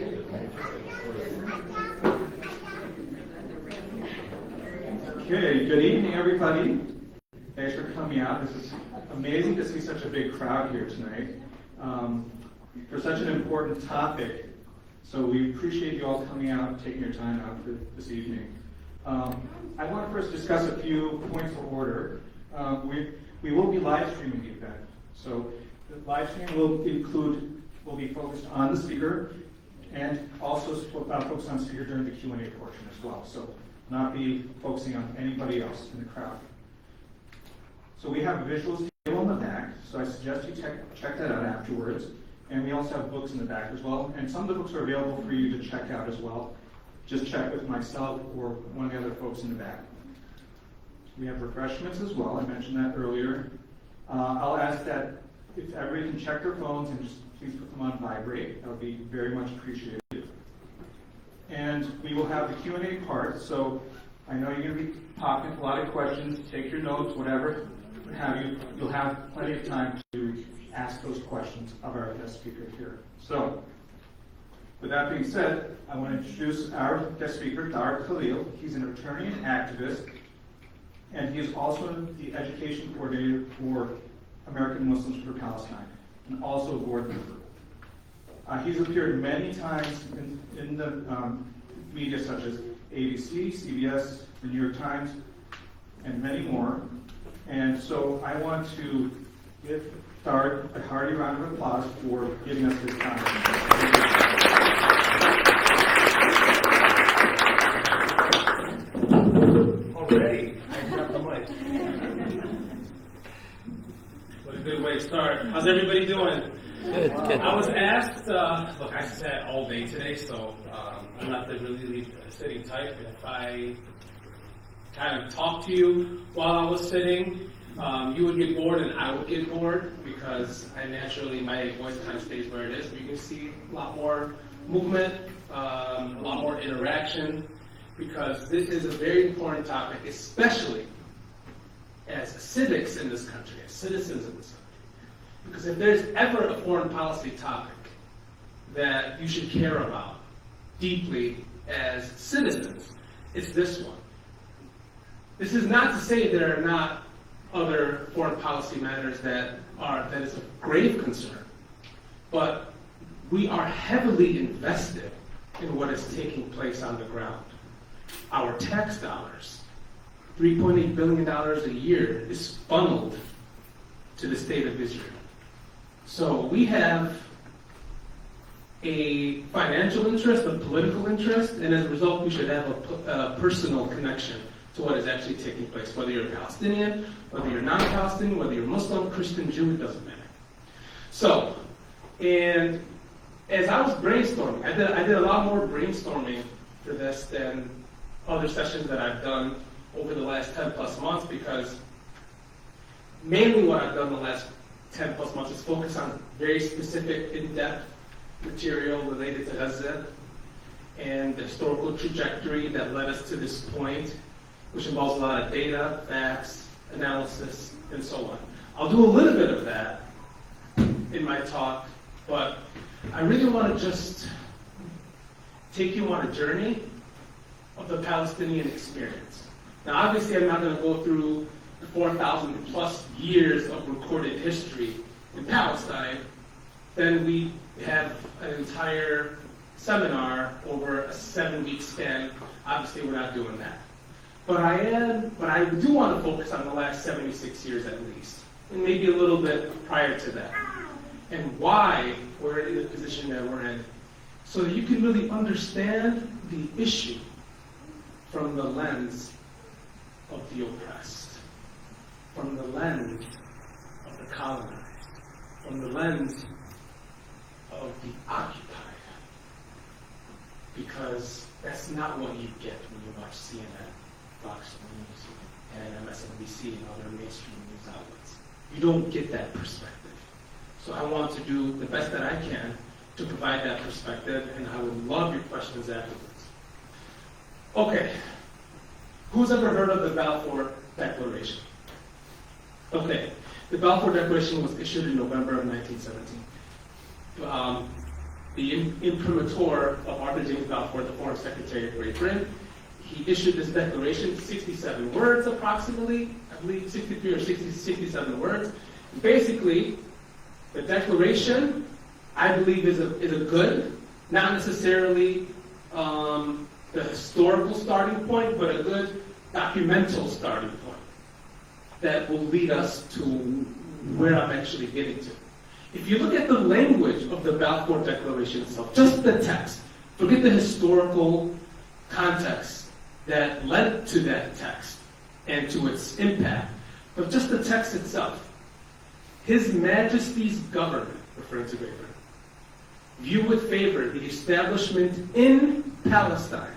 Okay, good evening, everybody. Thanks for coming out. This is amazing to see such a big crowd here tonight for such an important topic. So we appreciate you all coming out and taking your time out for this evening. I want to first discuss a few points of order. We will be live streaming the event. So the live stream will be focused on the speaker and also focused on the speaker during the Q&A portion as well. So not be focusing on anybody else in the crowd. So we have visuals on the back, so I suggest you check that out afterwards. And we also have books in the back as well. And some of the books are available for you to check out as well. Just check with myself or one of the other folks in the back. We have refreshments as well. I mentioned that earlier. I'll ask that if everybody can check their phones and just please put them on vibrate. That would be very much appreciated. And we will have the Q&A part. So I know you're going to be popping a lot of questions. Take your notes, whatever have you. You'll have plenty of time to ask those questions of our guest speaker here. So, with that being said, I want to introduce our guest speaker, Tarek Khalil. He's an attorney and activist, and he is also the education coordinator for American Muslims for Palestine, and also a board member. He's appeared many times in the media such as ABC, CBS, the New York Times, and many more. And so I want to give Tarek a hearty round of applause for giving us this time. Already, I have the mic. What a good way to start. How's everybody doing? Good. I was asked, look, I sat all day today, so I'm not the really sitting type. If I kind of talked to you while I was sitting, you would get bored and I would get bored because I naturally, my voice kind of stays where it is. You can see a lot more movement, a lot more interaction, because this is a very important topic, especially as civics in this country, as citizens in this country. Because if there's ever a foreign policy topic that you should care about deeply as citizens, it's this one. This is not to say there are not other foreign policy matters that is of grave concern, but we are heavily invested in what is taking place on the ground. Our tax dollars, $3.8 billion a year, is funneled to the state of Israel. So we have a financial interest, a political interest, and as a result, we should have a personal connection to what is actually taking place, whether you're a Palestinian, whether you're non-Palestinian, whether you're Muslim, Christian, Jew, it doesn't matter. So, and as I was brainstorming, I did a lot more brainstorming for this than other sessions that I've done over the last 10 plus months, because mainly what I've done the last 10 plus months is focus on very specific, in-depth material related to Gaza and the historical trajectory that led us to this point, which involves a lot of data, facts, analysis, and so on. I'll do a little bit of that in my talk, but I really want to just take you on a journey of the Palestinian experience. Now, obviously, I'm not going to go through the 4,000 plus years of recorded history in Palestine. Then we have an entire seminar over a 7-week span. Obviously, we're not doing that. But I do want to focus on the last 76 years at least, and maybe a little bit prior to that, and why we're in the position that we're in, so that you can really understand the issue from the lens of the oppressed, from the lens of the colonized, from the lens of the occupied. Because that's not what you get when you watch CNN, Fox News, and MSNBC and other mainstream news outlets. You don't get that perspective. So I want to do the best that I can to provide that perspective, and I would love your questions afterwards. Okay, who's ever heard of the Balfour Declaration? Okay, the Balfour Declaration was issued in November of 1917. the imprimatur of Arthur James Balfour, the Foreign Secretary of Great Britain. He issued this declaration, 67 words approximately, I believe 63 or 67 words. Basically, the declaration, I believe, is a good, not necessarily the historical starting point, but a good documental starting point that will lead us to where I'm actually getting to. If you look at the language of the Balfour Declaration itself, just the text, forget the historical context that led to that text and to its impact, but just the text itself. His Majesty's government, referring to Great Britain, view with favor the establishment in Palestine,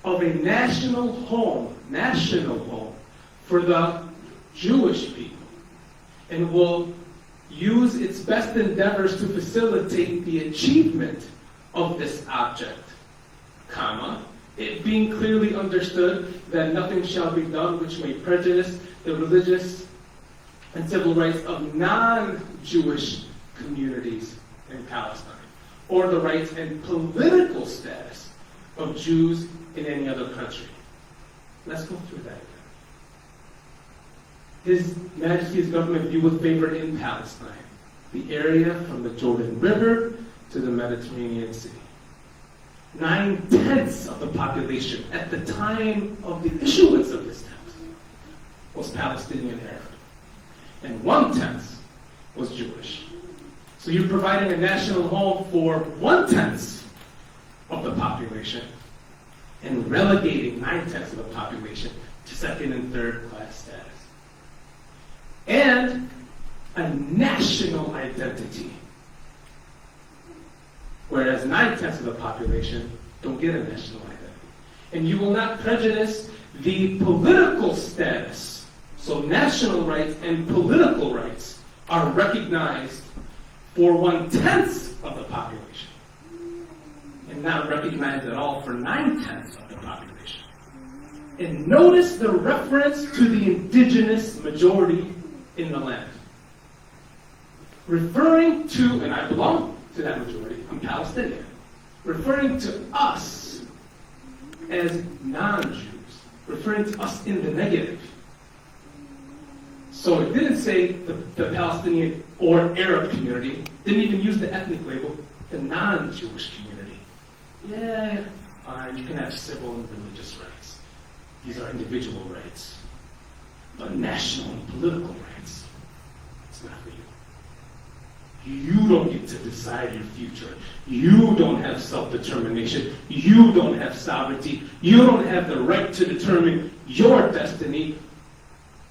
of a national home for the Jewish people, and will use its best endeavors to facilitate the achievement of this object, comma, it being clearly understood that nothing shall be done which may prejudice the religious and civil rights of non-Jewish communities in Palestine, or the rights and political status of Jews in any other country. Let's go through that again. His Majesty's government view with favor in Palestine, the area from the Jordan River to the Mediterranean Sea. 9/10 of the population at the time of the issuance of this text was Palestinian Arab, and 1/10 was Jewish. So you're providing a national home for 1/10 of the population and relegating 9/10 of the population to second and third class status. And a national identity. Whereas 9/10 of the population don't get a national identity. And you will not prejudice the political status. So national rights and political rights are recognized for 1/10 of the population, and not recognized at all for 9/10 of the population. And notice the reference to the indigenous majority in the land. Referring to, and I belong to that majority, I'm Palestinian, referring to us as non-Jews, referring to us in the negative. So it didn't say the Palestinian or Arab community, didn't even use the ethnic label, the non-Jewish community. Yeah, fine, you can have civil and religious rights. These are individual rights. But national and political rights, it's not for you. You don't get to decide your future. You don't have self-determination. You don't have sovereignty. You don't have the right to determine your destiny.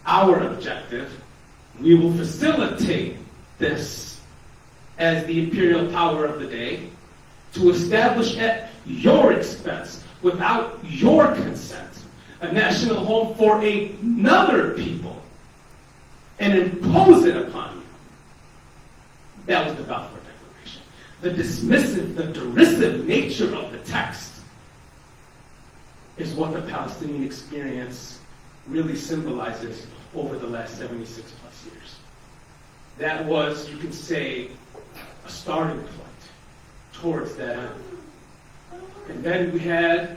Our objective, we will facilitate this as the imperial power of the day to establish at your expense, without your consent, a national home for another people and impose it upon you. That was the Balfour Declaration. The dismissive, the derisive nature of the text is what the Palestinian experience really symbolizes over the last 76 plus years. That was, you can say, a starting point towards that end. And then we had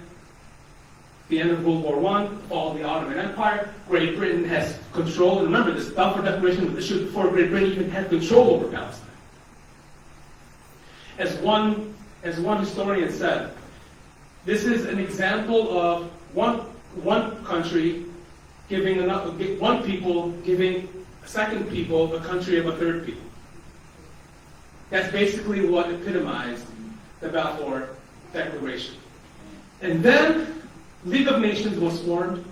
the end of World War I, fall of the Ottoman Empire. Great Britain has control. And remember, this Balfour Declaration was issued before Great Britain even had control over Palestine. As one historian said, this is an example of one country giving one people giving a second people the country of a third people. That's basically what epitomized the Balfour Declaration. And then League of Nations was formed.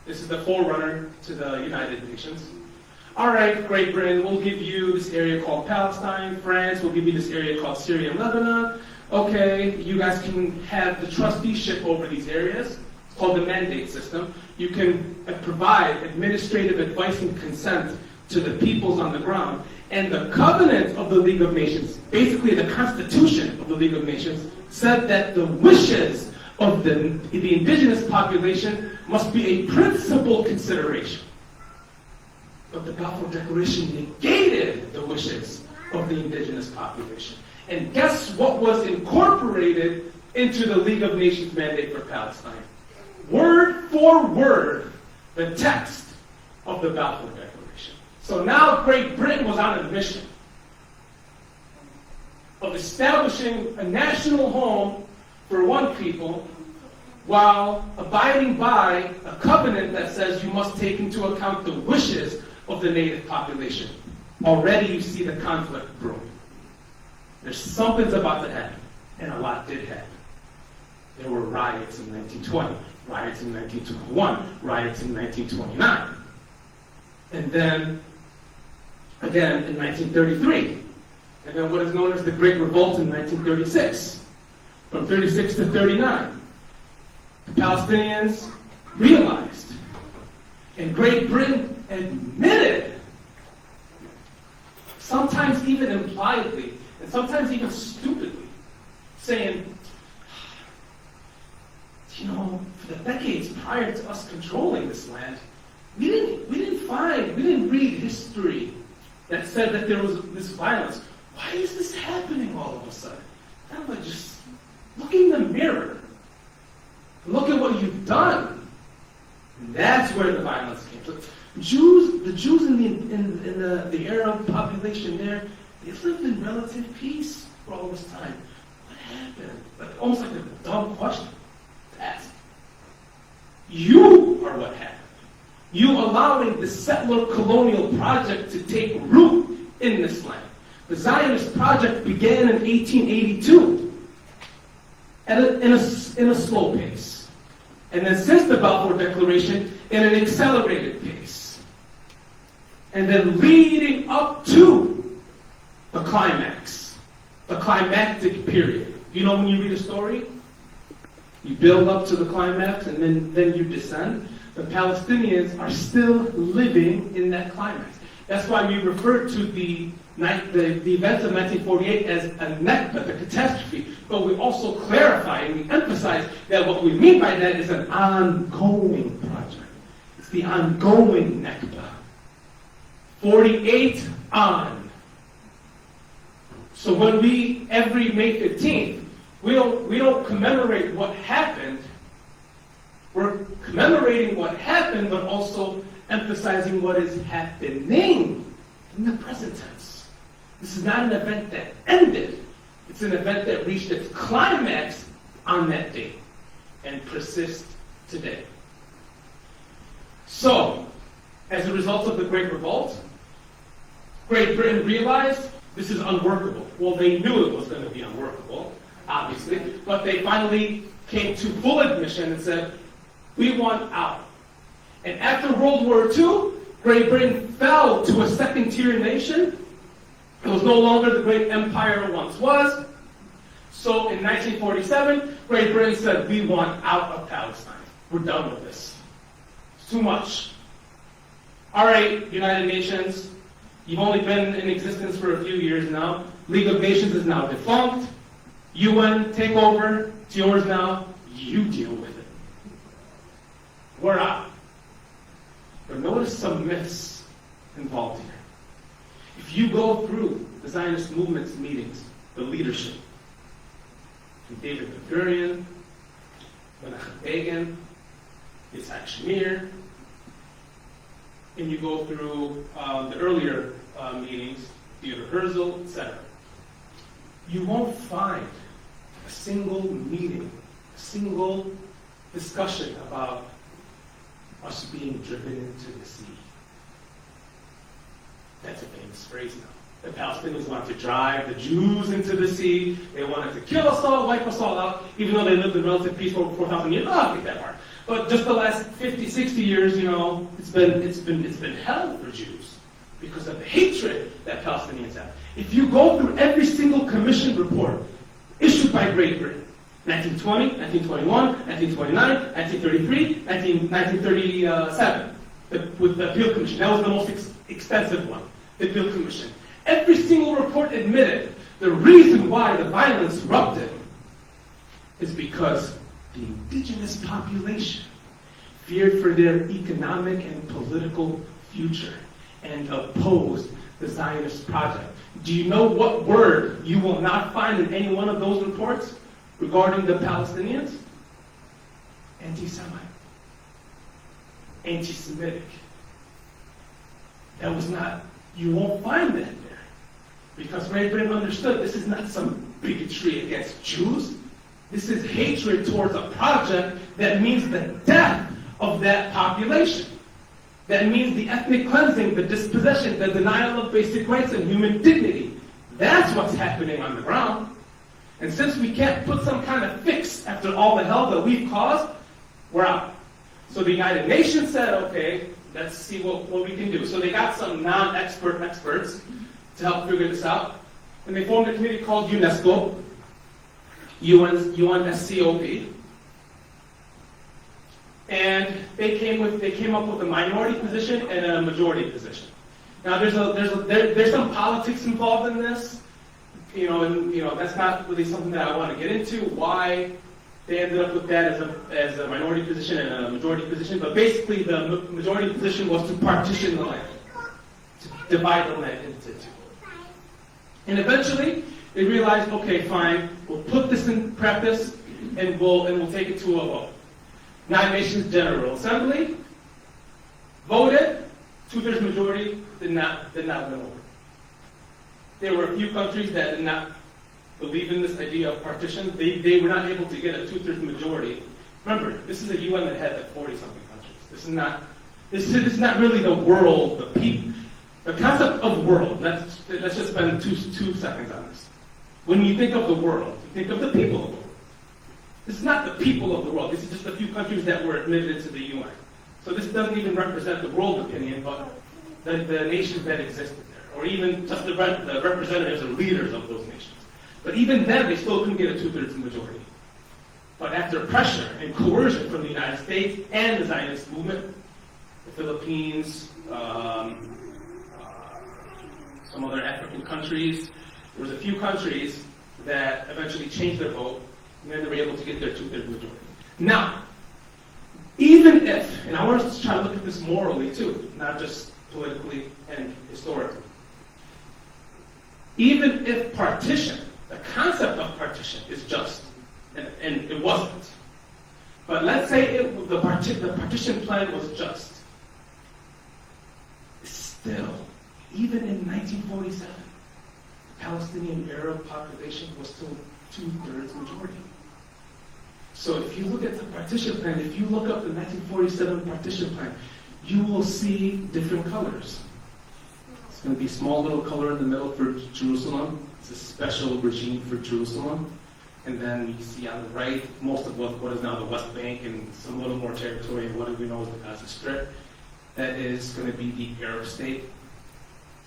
This is the forerunner to the United Nations. All right, Great Britain, we'll give you this area called Palestine. France, we'll give you this area called Syria and Lebanon. Okay, you guys can have the trusteeship over these areas. It's called the mandate system. You can provide administrative advice and consent to the peoples on the ground. And the covenant of the League of Nations, basically the constitution of the League of Nations, said that the wishes of the indigenous population must be a principal consideration. But the Balfour Declaration negated hated the wishes of the indigenous population. And guess what was incorporated into the League of Nations mandate for Palestine? Word for word, the text of the Balfour Declaration. So now Great Britain was on a mission of establishing a national home for one people while abiding by a covenant that says you must take into account the wishes of the native population. Already you see the conflict brewing. There's something's about to happen, and a lot did happen. There were riots in 1920, riots in 1921, riots in 1929. And then, again, in 1933. And then what is known as the Great Revolt in 1936. From 36 to 39. The Palestinians realized, and Great Britain admitted, sometimes even impliedly, and sometimes even stupidly, saying, you know, for the decades prior to us controlling this land, we didn't read history that said that there was this violence. Why is this happening all of a sudden? Kind of like just look in the mirror. Look at what you've done. And that's where the violence came from. The Jews in the Arab population there, they've lived in relative peace for all this time. What happened? Like, almost like a dumb question to ask. You are what happened. You allowing the settler colonial project to take root in this land. The Zionist project began in 1882 in a slow pace. And then since the Balfour Declaration, in an accelerated pace. And then leading up to the climax, the climactic period. You know when you read a story? You build up to the climax and then you descend. The Palestinians are still living in that climax. That's why we refer to the events of 1948 as a Nakba, the catastrophe. But we also clarify and we emphasize that what we mean by that is an ongoing project. It's the ongoing Nakba. 48 on. So when every May 15th, we don't commemorate what happened. We're commemorating what happened, but also emphasizing what is happening in the present tense. This is not an event that ended. It's an event that reached its climax on that date and persists today. So, as a result of the Great Revolt, Great Britain realized this is unworkable. Well, they knew it was going to be unworkable, obviously, but they finally came to full admission and said, we want out. And after World War II, Great Britain fell to a second-tier nation. It was no longer the great empire it once was. So in 1947, Great Britain said, we want out of Palestine. We're done with this. It's too much. All right, United Nations, you've only been in existence for a few years now. League of Nations is now defunct. UN, take over. It's yours now. You deal with it. We're out. But notice some myths involved here. If you go through the Zionist movement's meetings, the leadership, from David Ben-Gurion, Menachem Begin, Yitzhak Shamir, and you go through the earlier meetings, Theodor Herzl, etc., you won't find a single meeting, a single discussion about us being driven into the sea. That's a famous phrase now. The Palestinians wanted to drive the Jews into the sea. They wanted to kill us all, wipe us all out, even though they lived in relative peace for over 4,000 years. I'll get that part. But just the last 50, 60 years, you know, it's been hell for Jews because of the hatred that Palestinians have. If you go through every single commission report issued by Great Britain, 1920, 1921, 1929, 1933, 1937, with the Appeal Commission. That was the most expensive one, the Appeal Commission. Every single report admitted the reason why the violence erupted is because the indigenous population feared for their economic and political future and opposed the Zionist project. Do you know what word you will not find in any one of those reports regarding the Palestinians? Anti-Semite. Anti-Semitic. That was not, you won't find that there. Because Great Britain understood this is not some bigotry against Jews. This is hatred towards a project that means the death of that population. That means the ethnic cleansing, the dispossession, the denial of basic rights and human dignity. That's what's happening on the ground. And since we can't put some kind of fix after all the hell that we've caused, we're out. So the United Nations said, okay, let's see what we can do. So they got some non-expert experts to help figure this out. And they formed a committee called UNESCO, UNSCOP. And they came up with a minority position and a majority position. Now there's some politics involved in this, and that's not really something that I want to get into. Why they ended up with that as a minority position and a majority position, but basically the majority position was to partition the land, to divide the land into two. And eventually they realized, okay, fine, we'll put this in practice and we'll take it to a vote. United Nations General Assembly voted, 2/3 majority did not win over. There were a few countries that did not believe in this idea of partition. They were not able to get a 2/3 majority. Remember, this is a UN that had like 40-something countries. This is not really the world, the people. The concept of world, let's just spend two seconds on this. When you think of the world, you think of the people of the world. This is not the people of the world. This is just a few countries that were admitted into the UN. So this doesn't even represent the world opinion, but the nations that existed there, or even just the representatives or leaders of those nations. But even then, they still couldn't get a 2/3 majority. But after pressure and coercion from the United States and the Zionist movement, the Philippines, some other African countries, there was a few countries that eventually changed their vote, and then they were able to get their 2/3 majority. Now, even if, and I want us to try to look at this morally too, not just politically and historically. Even if partition, the concept of partition is just, and it wasn't. But let's say the partition plan was just. Still, even in 1947, the Palestinian Arab population was still 2/3 majority. So if you look at the partition plan, if you look up the 1947 partition plan, you will see different colors. It's going to be a small little color in the middle for Jerusalem. It's a special regime for Jerusalem. And then you see on the right, most of what is now the West Bank and some little more territory of what we know as the Gaza Strip. That is going to be the Arab state.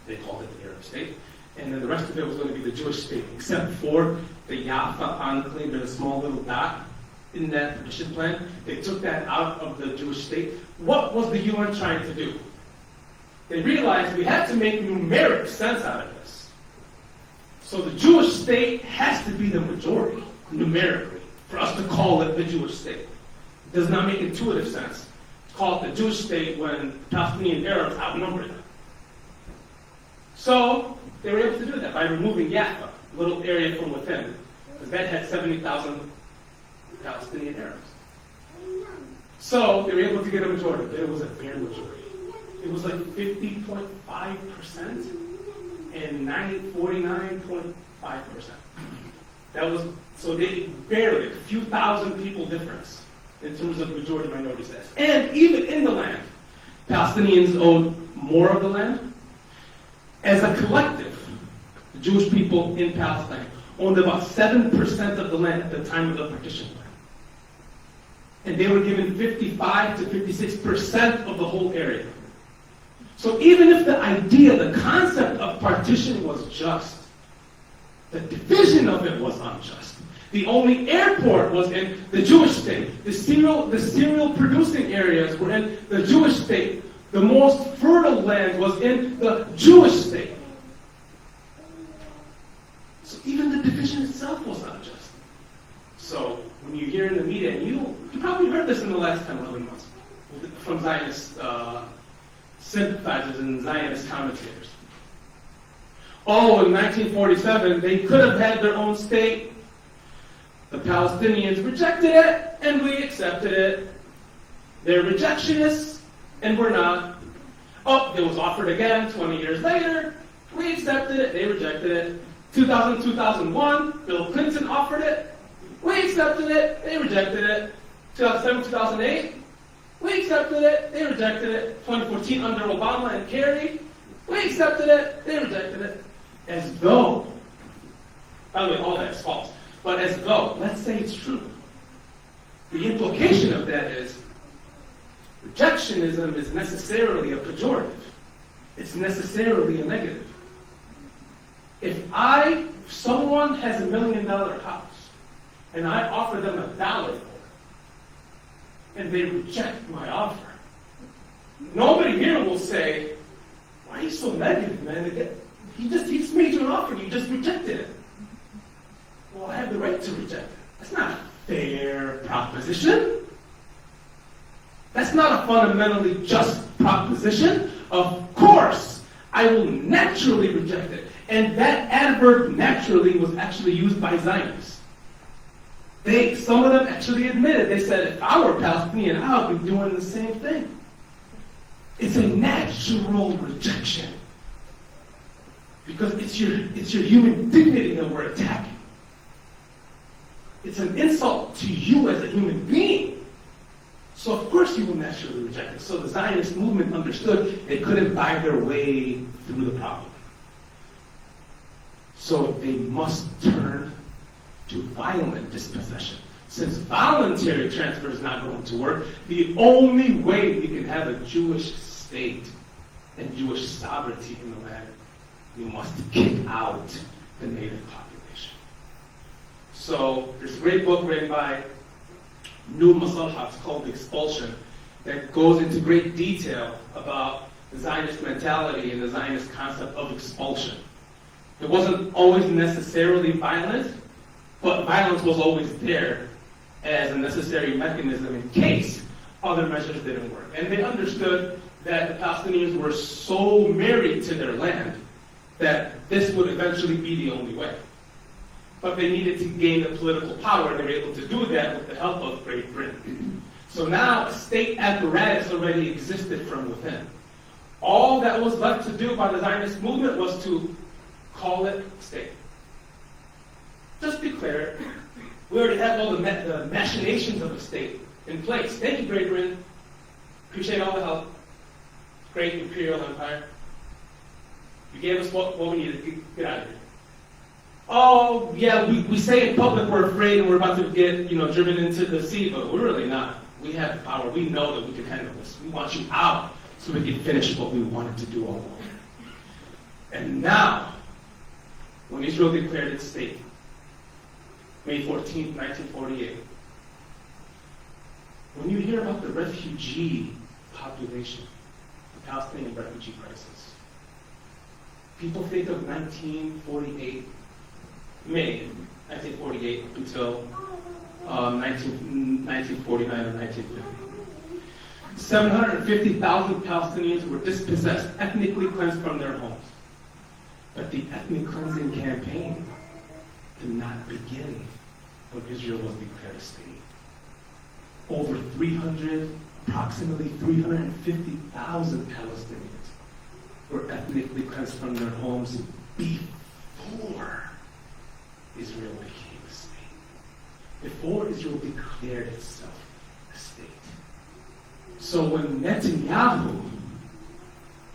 They called it the Arab state. And then the rest of it was going to be the Jewish state, except for the Jaffa enclave, the small little dot in that partition plan. They took that out of the Jewish state. What was the UN trying to do? They realized we had to make numeric sense out of this. So the Jewish state has to be the majority, numerically, for us to call it the Jewish state. It does not make intuitive sense to call it the Jewish state when Palestinian Arabs outnumber them. So they were able to do that by removing Jaffa, a little area from within, because that had 70,000 Palestinian Arabs. So they were able to get a majority, but it was a bare majority. It was like 50.5% and 49.5%. That was, so they barely, a few thousand people difference in terms of majority-minority status. And even in the land, Palestinians owned more of the land. As a collective, the Jewish people in Palestine owned about 7% of the land at the time of the partition plan. And they were given 55 to 56% of the whole area. So even if the idea, the concept of partition was just, the division of it was unjust. The only airport was in the Jewish state. The cereal producing areas were in the Jewish state. The most fertile land was in the Jewish state. So even the division itself was unjust. So when you hear in the media, and you probably heard this in the last 10 or 11 months, from Zionist sympathizers and Zionist commentators. oh, in 1947, they could have had their own state. The Palestinians rejected it, and we accepted it. They're rejectionists, and we're not. Oh, it was offered again 20 years later. We accepted it, they rejected it. 2000, 2001, Bill Clinton offered it. We accepted it, they rejected it. 2007, 2008, we accepted it, they rejected it. 2014, under Obama and Kerry, we accepted it, they rejected it. As though, by the way, all that's false, but as though, let's say it's true. The implication of that is, rejectionism is necessarily a pejorative. It's necessarily a negative. If someone has $1 million house, and I offer them $1 for it, and they reject my offer, nobody here will say, why are you so negative, man? He just made you an offer, and you just rejected it. Well, I have the right to reject it. That's not a fair proposition. That's not a fundamentally just proposition. Of course, I will naturally reject it. And that adverb naturally was actually used by Zionists. Some of them actually admitted, they said, if I were Palestinian, I would be doing the same thing. It's a natural rejection. Because it's your human dignity that we're attacking. It's an insult to you as a human being. So of course you will naturally reject it. So the Zionist movement understood they couldn't buy their way through the problem. So they must turn to violent dispossession. Since voluntary transfer is not going to work, the only way we can have a Jewish state and Jewish sovereignty in the land, we must kick out the native population. So there's a great book written by New Masalha, it's called Expulsion, that goes into great detail about the Zionist mentality and the Zionist concept of expulsion. It wasn't always necessarily violent, but violence was always there as a necessary mechanism in case other measures didn't work. And they understood that the Palestinians were so married to their land that this would eventually be the only way. But they needed to gain the political power, and they were able to do that with the help of Great Britain. So now a state apparatus already existed from within. All that was left to do by the Zionist movement was to call it state. Just declare it. We already have all the machinations of the state in place. Thank you, Great Britain. Appreciate all the help. Great imperial empire. You gave us what we needed. Get out of here. Oh, yeah, we say in public we're afraid and we're about to get, driven into the sea, but we're really not. We have the power. We know that we can handle this. We want you out so we can finish what we wanted to do all along. And now, when Israel declared its state, May 14th, 1948, when you hear about the refugee population, the Palestinian refugee crisis, people think of 1948, May 1948 up until 1949 or 1950. 750,000 Palestinians were dispossessed, ethnically cleansed from their homes. But the ethnic cleansing campaign did not begin when Israel was declared a state. Over approximately 350,000 Palestinians were ethnically cleansed from their homes before Israel became a state. Before Israel declared itself a state. So when Netanyahu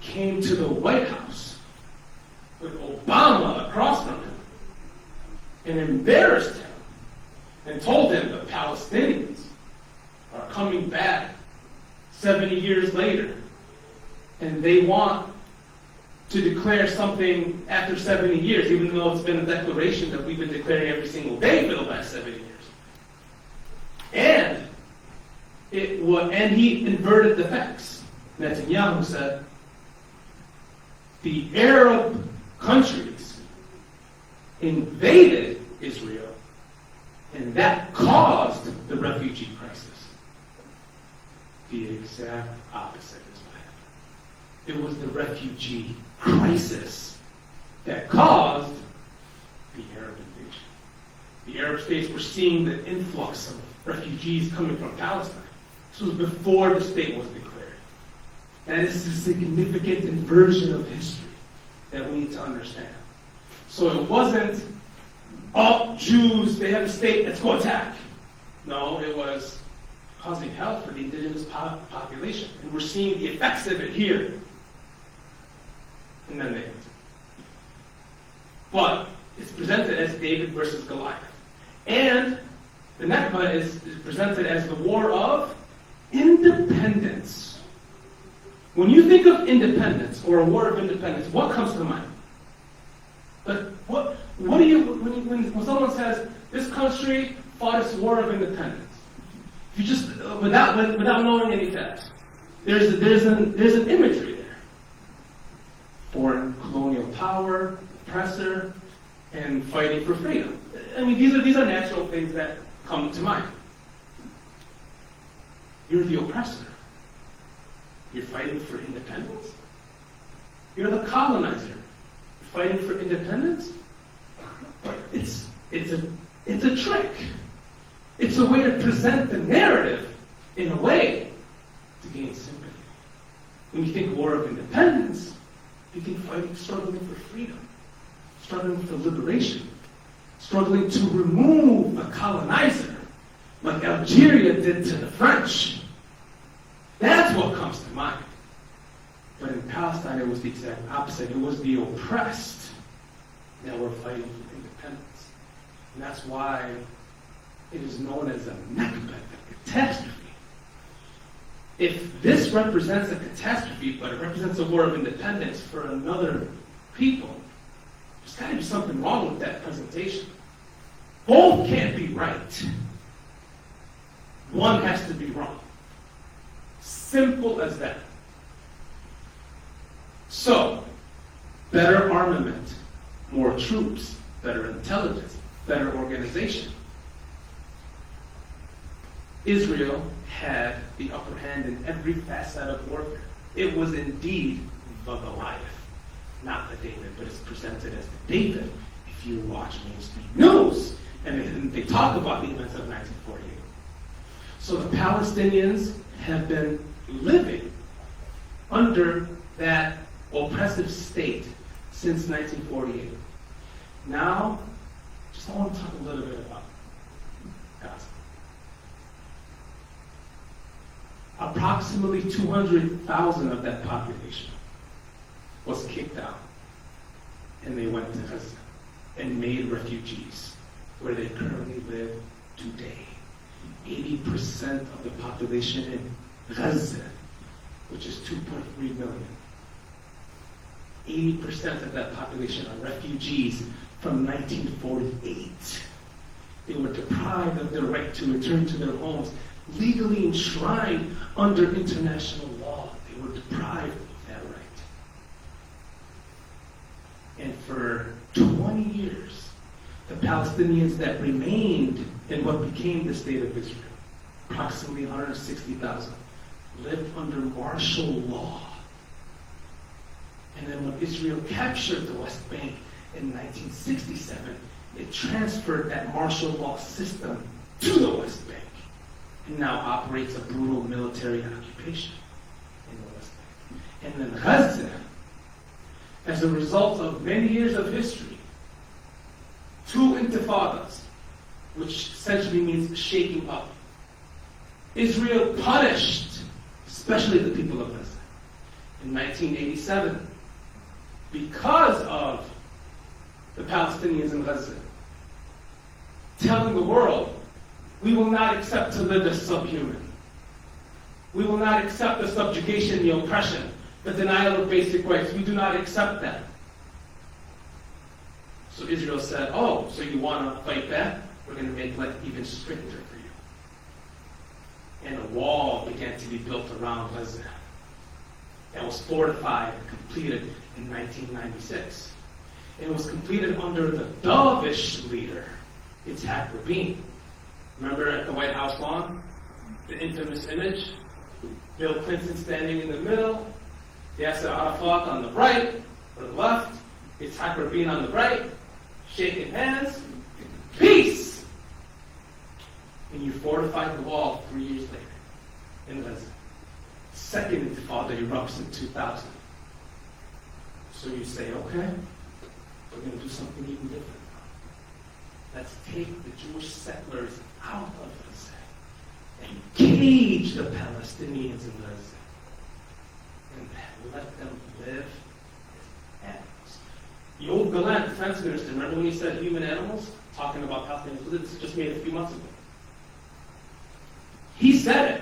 came to the White House with Obama across from him and embarrassed him and told him the Palestinians are coming back 70 years later and they want to declare something after 70 years, even though it's been a declaration that we've been declaring every single day for the last 70 years. And he inverted the facts. Netanyahu said, the Arab countries invaded Israel, and that caused the refugee crisis. The exact opposite is what happened. It was the refugee crisis that caused the Arab invasion. The Arab states were seeing the influx of refugees coming from Palestine. This was before the state was declared. That is a significant inversion of history that we need to understand. So it wasn't, oh, Jews, they have a state, let's go attack. No, it was causing hell for the indigenous population. And we're seeing the effects of it here. And then they. But it's presented as David versus Goliath. And the Nakba is presented as the war of independence. When you think of independence or a war of independence, what comes to mind? But what do you, when someone says, this country fought its war of independence? If you just, without knowing any facts, there's an imagery there. Foreign colonial power, oppressor, and fighting for freedom. I mean, these are natural things that come to mind. You're the oppressor. You're fighting for independence. You're the colonizer. You're fighting for independence. It's a trick. It's a way to present the narrative in a way to gain sympathy. When you think war of independence, you think struggling for freedom, struggling for liberation, struggling to remove a colonizer like Algeria did to the French. That's what comes to mind. But in Palestine, it was the exact opposite. It was the oppressed that were fighting for independence. And that's why it is known as a Nakba, a catastrophe. If this represents a catastrophe, but it represents a war of independence for another people, there's got to be something wrong with that presentation. Both can't be right. One has to be wrong. Simple as that. So, better armament, more troops, better intelligence, better organization. Israel had the upper hand in every facet of warfare. It was indeed the Goliath, not the David, but it's presented as the David if you watch mainstream news. And they talk about the events of 1948. So the Palestinians have been living under that oppressive state since 1948. Now, I want to talk a little bit about Gaza. Approximately 200,000 of that population was kicked out, and they went to Gaza and made refugees where they currently live today. 80% of the population in Gaza, which is 2.3 million. 80% of that population are refugees from 1948. They were deprived of their right to return to their homes, legally enshrined under international law. They were deprived of that right. And for 20 years, the Palestinians that remained in what became the state of Israel, approximately 160,000, lived under martial law. And then when Israel captured the West Bank in 1967, it transferred that martial law system to the West Bank and now operates a brutal military occupation in the West Bank. And then Gaza, as a result of many years of history, 2 intifadas, which essentially means shaking up. Israel punished, especially the people of Gaza, in 1987 because of the Palestinians in Gaza, telling the world, we will not accept to live as subhuman. We will not accept the subjugation, the oppression, the denial of basic rights. We do not accept that. So Israel said, oh, so you want to fight back? We're going to make life even stricter for you. And a wall began to be built around Gaza that was fortified and completed in 1996. And it was completed under the dovish leader, Yitzhak Rabin. Remember at the White House lawn? The infamous image? Bill Clinton standing in the middle, Yasser Arafat on the right or the left, Yitzhak Rabin on the right, shaking hands, peace! And you fortified the wall 3 years later in Gaza. Second Intifada erupts in 2000. So you say, okay, we're going to do something even different. Let's take the Jewish settlers out of Gaza and cage the Palestinians in Gaza and let them live as animals. The old Gallant defense minister, remember when he said human animals? Talking about Palestinians. This was just made a few months ago. He said it.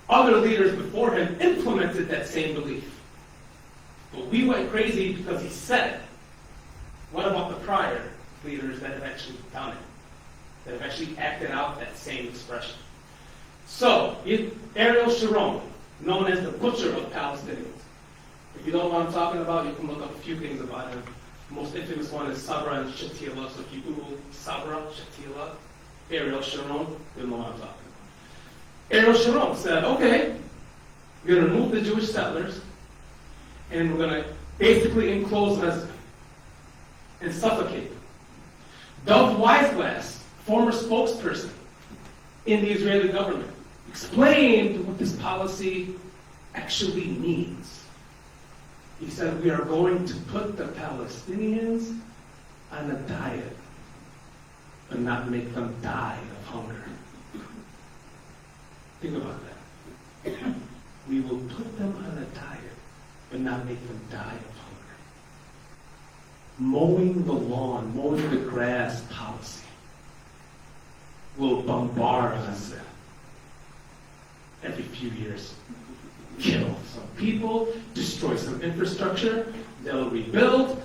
Other leaders before him implemented that same belief. But we went crazy because he said it. What about the prior leaders that have actually done it? That have actually acted out that same expression? So, Ariel Sharon, known as the butcher of Palestinians. If you don't know what I'm talking about, you can look up a few things about him. The most infamous one is Sabra and Shatila. So if you Google Sabra, Shatila, Ariel Sharon, you'll know what I'm talking about. Ariel Sharon said, okay, we're going to remove the Jewish settlers, and we're going to basically enclose Gaza and suffocate them. Dov Weisglass, former spokesperson in the Israeli government, explained what this policy actually means. He said, we are going to put the Palestinians on a diet, but not make them die of hunger. Think about that. We will put them on a diet, but not make them die of hunger. Mowing the lawn, mowing the grass policy will bombard Gaza every few years. Kill some people, destroy some infrastructure, they'll rebuild,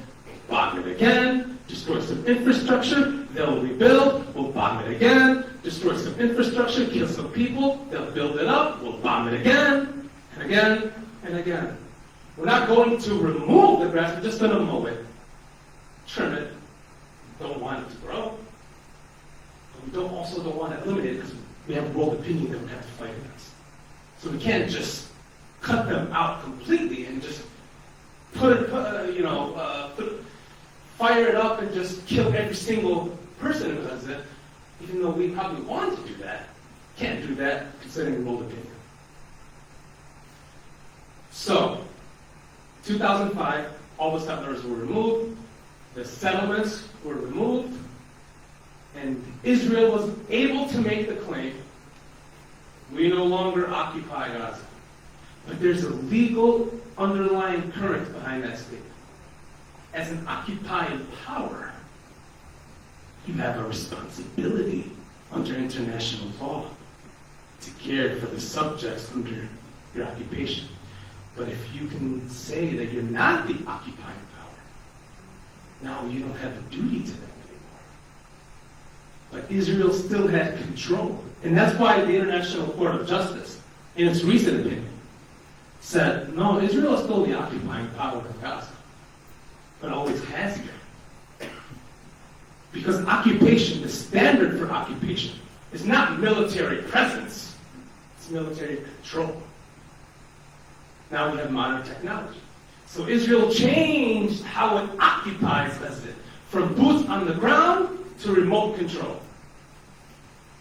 bomb it again, destroy some infrastructure, they'll rebuild, we'll bomb it again, destroy some infrastructure, kill some people, they'll build it up, we'll bomb it again, and again, and again. We're not going to remove the grass, we're just going to mow it, trim it. We don't want it to grow. But we also don't want to eliminate it because we have a world opinion that we have to fight against. So we can't just cut them out completely and just fire it up and just kill every single person who does it, even though we probably want to do that. Can't do that considering the world opinion. So, 2005, all the settlers were removed, the settlements were removed, and Israel was able to make the claim, we no longer occupy Gaza. But there's a legal underlying current behind that statement. As an occupying power, you have a responsibility under international law to care for the subjects under your occupation. But if you can say that you're not the occupying power, now you don't have a duty to them anymore. But Israel still had control. And that's why the International Court of Justice, in its recent opinion, said, no, Israel is still the occupying power in Gaza, but always has been. Because occupation, the standard for occupation, is not military presence, it's military control. Now we have modern technology. So Israel changed how it occupies Gaza, from boots on the ground to remote control.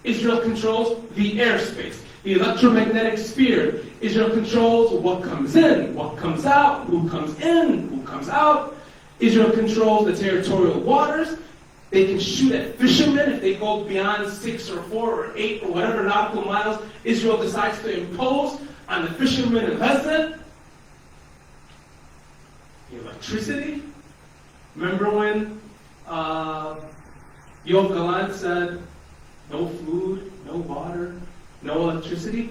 Israel controls the airspace, the electromagnetic sphere. Israel controls what comes in, what comes out, who comes in, who comes out. Israel controls the territorial waters. They can shoot at fishermen if they go beyond 6 or 4 or 8 or whatever nautical miles Israel decides to impose on the fishermen in Gaza. The electricity. Remember when Yoav Gallant said, no food, no water, no electricity?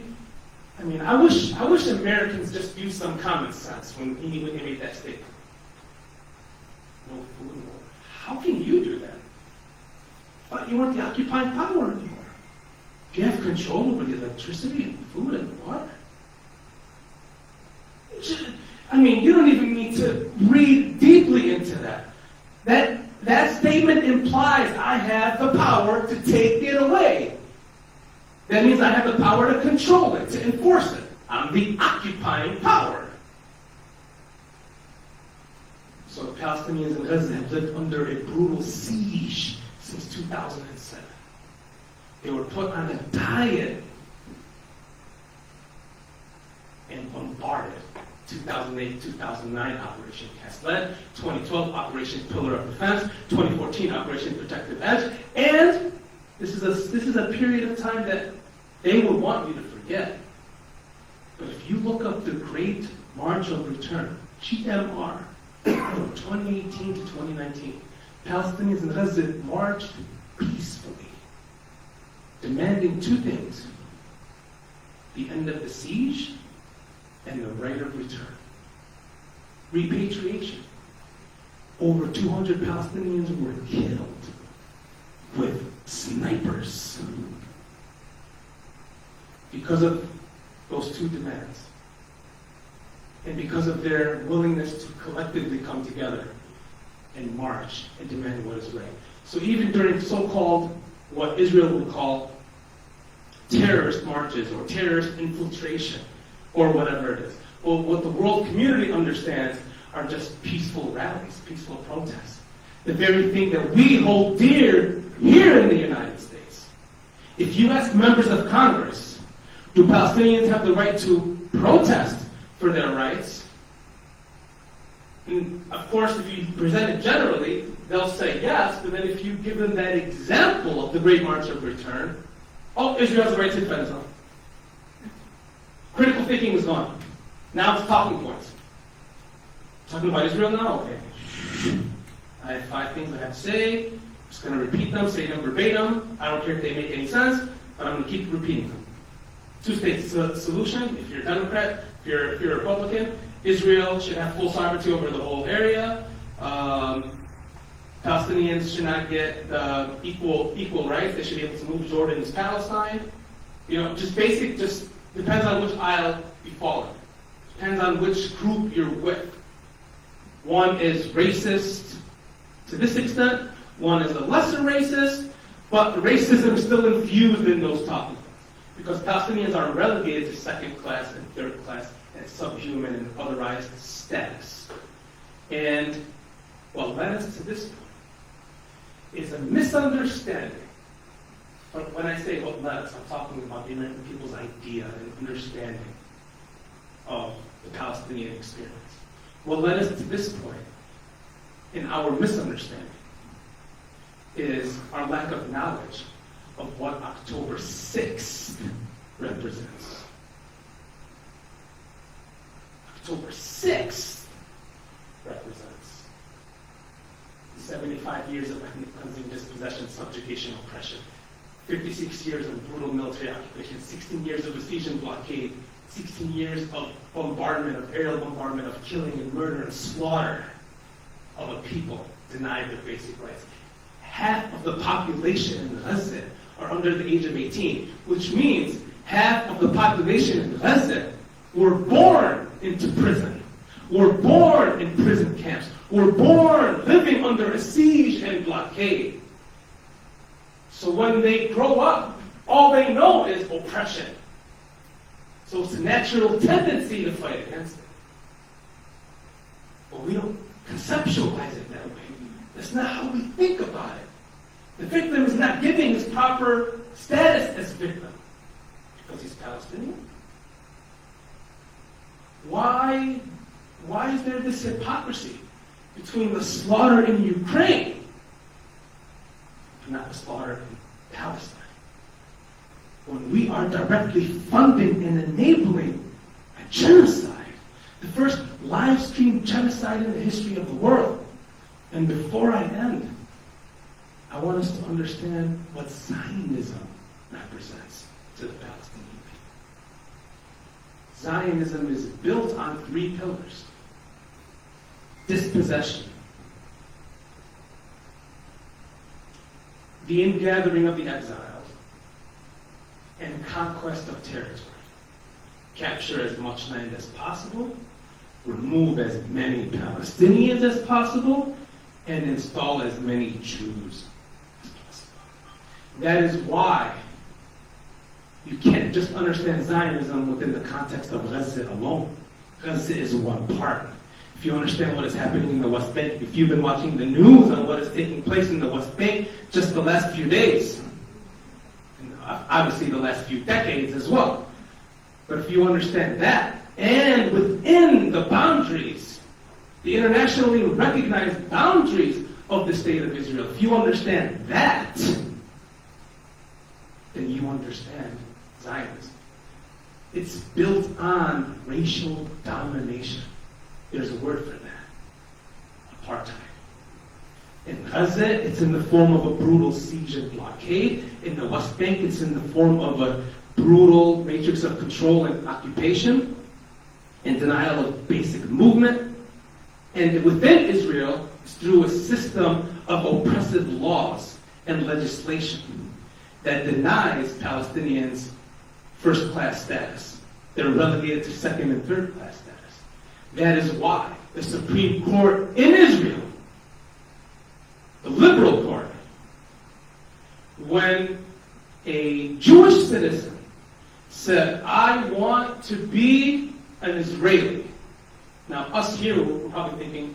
I mean, I wish Americans just used some common sense when he made that statement. No food, no water. How can you do that? But you weren't the occupying power anymore. Do you have control over the electricity and food and water? I mean, you don't even need to read deeply into that. That statement implies I have the power to take it away. That means I have the power to control it, to enforce it. I'm the occupying power. So the Palestinians in Gaza have lived under a brutal siege since 2007. They were put on a diet and bombarded. 2008, 2009 Operation Cast Lead, 2012 Operation Pillar of Defense, 2014 Operation Protective Edge, and this is a period of time that they would want you to forget. But if you look up the Great March of Return, GMR, from 2018 to 2019, Palestinians in Gaza marched peacefully, demanding two things: the end of the siege and the right of return. Repatriation. Over 200 Palestinians were killed with snipers because of those two demands, and because of their willingness to collectively come together and march and demand what is right. So even during so-called, what Israel would call terrorist marches or terrorist infiltration, or whatever it is. Well, what the world community understands are just peaceful rallies, peaceful protests. The very thing that we hold dear here in the United States. If you ask members of Congress, do Palestinians have the right to protest for their rights? And of course, if you present it generally, they'll say yes, but then if you give them that example of the Great March of Return, oh, Israel has the right to defend itself. Critical thinking is gone. Now it's talking points. Talking about Israel now? Okay. I have 5 things I have to say. I'm just going to repeat them, say them verbatim. I don't care if they make any sense, but I'm going to keep repeating them. 2 states solution. If you're a Democrat, if you're a Republican, Israel should have full sovereignty over the whole area. Palestinians should not get equal rights. They should be able to move Jordan as Palestine. You know, just basic, just depends on which aisle you fall in. Depends on which group you're with. One is racist to this extent, one is a lesser racist, but the racism is still infused in those talking points. Because Palestinians are relegated to second class and third class and subhuman and otherized status. And what led us to this point is a misunderstanding. But when I say what led us, I'm talking about the American people's idea and understanding of the Palestinian experience. What led us to this point in our misunderstanding is our lack of knowledge of what October 6th represents. October 6th represents 75 years of ethnic cleansing, dispossession, subjugation, oppression, 56 years of brutal military occupation, 16 years of besiege and blockade, 16 years of bombardment, of aerial bombardment, of killing and murder and slaughter of a people denied their basic rights. Half of the population in Gaza are under the age of 18, which means half of the population in Gaza were born into prison, were born in prison camps, were born living under a siege and blockade. So when they grow up, all they know is oppression. So it's a natural tendency to fight against it. But we don't conceptualize it that way. That's not how we think about it. The victim is not giving his proper status as victim because he's Palestinian. Why is there this hypocrisy between the slaughter in Ukraine and not the slaughter in Palestine? When we are directly funding and enabling a genocide, the first live stream genocide in the history of the world. And before I end, I want us to understand what Zionism represents to the Palestinian people. Zionism is built on 3 pillars. Dispossession, the ingathering of the exiles, and conquest of territory. Capture as much land as possible, remove as many Palestinians as possible, and install as many Jews as possible. That is why you can't just understand Zionism within the context of Gaza alone. Gaza is one part. if you understand what is happening in the West Bank, if you've been watching the news on what is taking place in the West Bank just the last few days, and obviously the last few decades as well. But if you understand that, and within the boundaries, the internationally recognized boundaries of the state of Israel, if you understand that, then you understand Zionism. It's built on racial domination. There's a word for that. Apartheid. In Gaza, it's in the form of a brutal siege and blockade. In the West Bank, it's in the form of a brutal matrix of control and occupation, and denial of basic movement. And within Israel, it's through a system of oppressive laws and legislation that denies Palestinians first-class status. They're relegated to second and third-class status. That is why the Supreme Court in Israel, the liberal court, when a Jewish citizen said, I want to be an Israeli. Now, us here, we're probably thinking,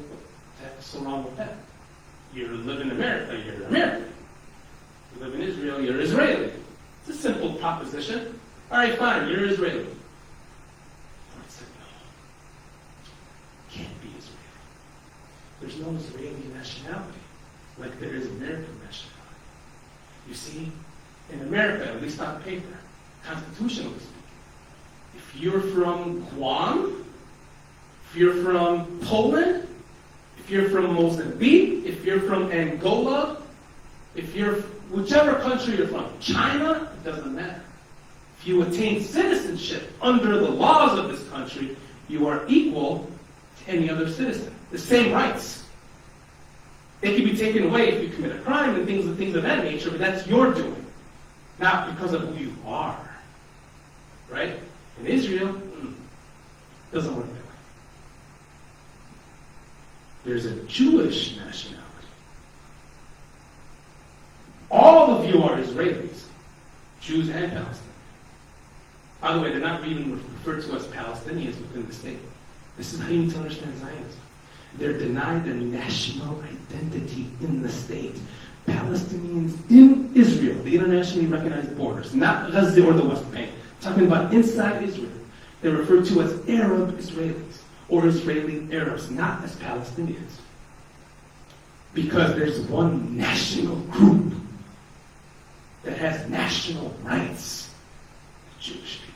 what's so wrong with that? You live in America, you're American. You live in Israel, you're Israeli. It's a simple proposition. All right, fine, you're Israeli. Court said, no. Can't be Israeli. There's no Israeli nationality like there is American nationality. You see, in America, at least on paper, constitutionally speaking, if you're from Guam, if you're from Poland, if you're from Mozambique, if you're from Angola, if you're whichever country you're from, China, it doesn't matter. If you attain citizenship under the laws of this country, you are equal to any other citizen. The same rights. They can be taken away if you commit a crime and things of that nature, but that's your doing, not because of who you are. Right? In Israel, it doesn't work that way. There's a Jewish nationality. All of you are Israelis, Jews and Palestinians. By the way, they're not even referred to as Palestinians within the state. This is how you need to understand Zionism. They're denied their national identity in the state. Palestinians in Israel, the internationally recognized borders, not Gaza or the West Bank, talking about inside Israel, they're referred to as Arab Israelis or Israeli Arabs, not as Palestinians. Because there's one national group that has national rights, the Jewish people.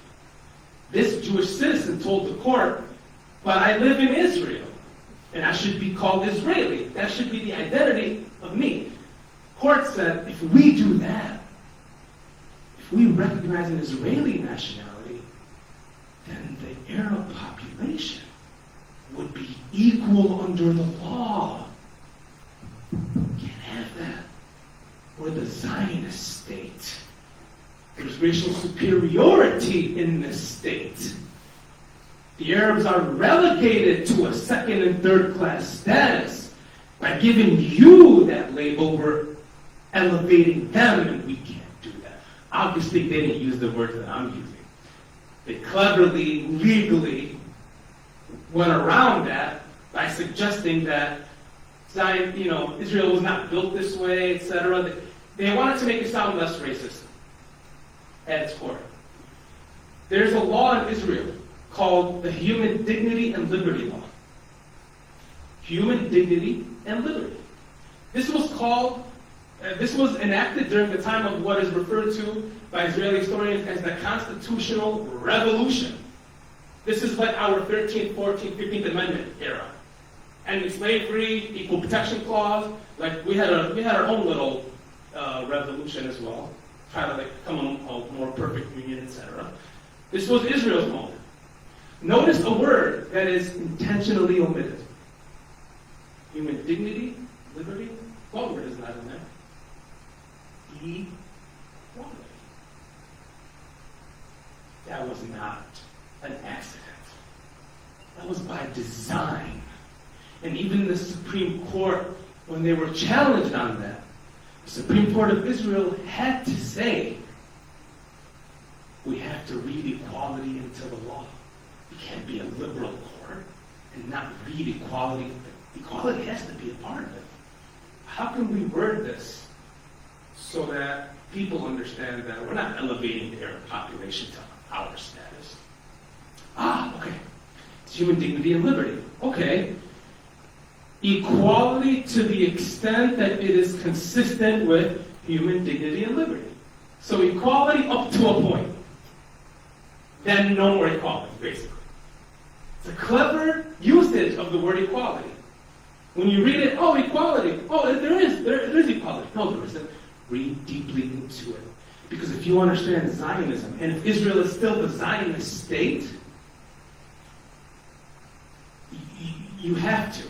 This Jewish citizen told the court, but I live in Israel, and I should be called Israeli. That should be the identity of me. Court said, if we do that, if we recognize an Israeli nationality, then the Arab population would be equal under the law. Can't have that. We're the Zionist state. There's racial superiority in this state. The Arabs are relegated to a second and third class status. By giving you that label, we're elevating them, and we can't do that. Obviously, they didn't use the words that I'm using. They cleverly, legally went around that by suggesting that Israel was not built this way, etc. They wanted to make it sound less racist at its core. There's a law in Israel called the Human Dignity and Liberty Law. Human Dignity and Liberty. This was enacted during the time of what is referred to by Israeli historians as the Constitutional Revolution. This is like our 13th, 14th, 15th Amendment era. And slavery, equal protection clause, like we had our own little revolution as well, try to come on a more perfect union, etc. This was Israel's moment. Notice a word that is intentionally omitted. Human dignity, liberty, what word is not in there? Equality. That was not an accident. That was by design. And even the Supreme Court, when they were challenged on that, the Supreme Court of Israel had to say, we have to read equality into the law. It can't be a liberal court and not read equality. Equality has to be a part of it. How can we word this so that people understand that we're not elevating their population to our status? Okay. It's human dignity and liberty. Okay. Equality to the extent that it is consistent with human dignity and liberty. So equality up to a point. Then no more equality, basically. It's a clever usage of the word equality. When you read it, equality. There is equality. No, there isn't. Read deeply into it. Because if you understand Zionism, and if Israel is still the Zionist state, you have to.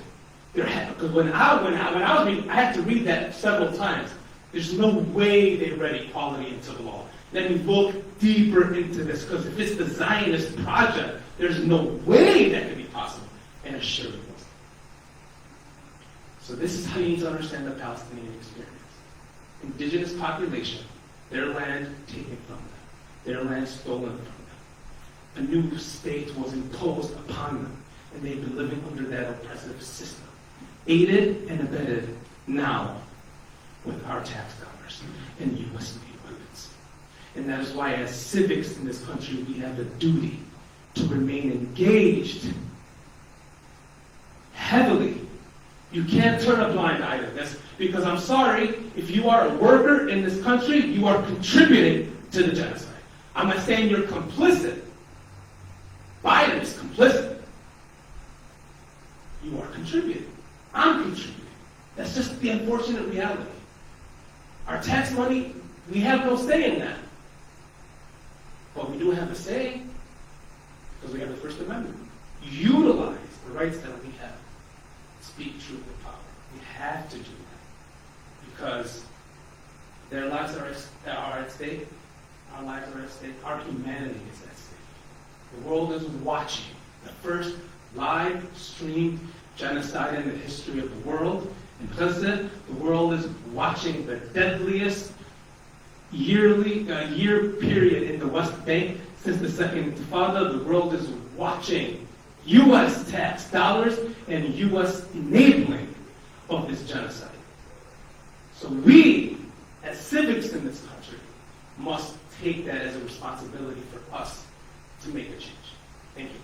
Because when I was reading, I had to read that several times. There's no way they read equality into the law. Let me look deeper into this, because if it's the Zionist project, there's no way that could be possible. And it surely wasn't. So this is how you need to understand the Palestinian experience. Indigenous population, their land taken from them, their land stolen from them. A new state was imposed upon them, and they've been living under that oppressive system, aided and abetted now with our tax dollars and U.S. made weapons. And that is why, as civics in this country, we have a duty to remain engaged heavily. You can't turn a blind eye to this, because I'm sorry, if you are a worker in this country, you are contributing to the genocide. I'm not saying you're complicit. Biden is complicit. You are contributing. I'm contributing. That's just the unfortunate reality. Our tax money, we have no say in that. But we do have a say, because we have the First Amendment. Utilize the rights that we have. Speak truth with power. We have to do that. Because their lives are at stake. Our lives are at stake. Our humanity is at stake. The world is watching the first live streamed genocide in the history of the world. And because of it, the world is watching the deadliest year period in the West Bank since the Second Intifada. The world is watching U.S. tax dollars and U.S. enabling of this genocide. So we, as civics in this country, must take that as a responsibility for us to make a change. Thank you.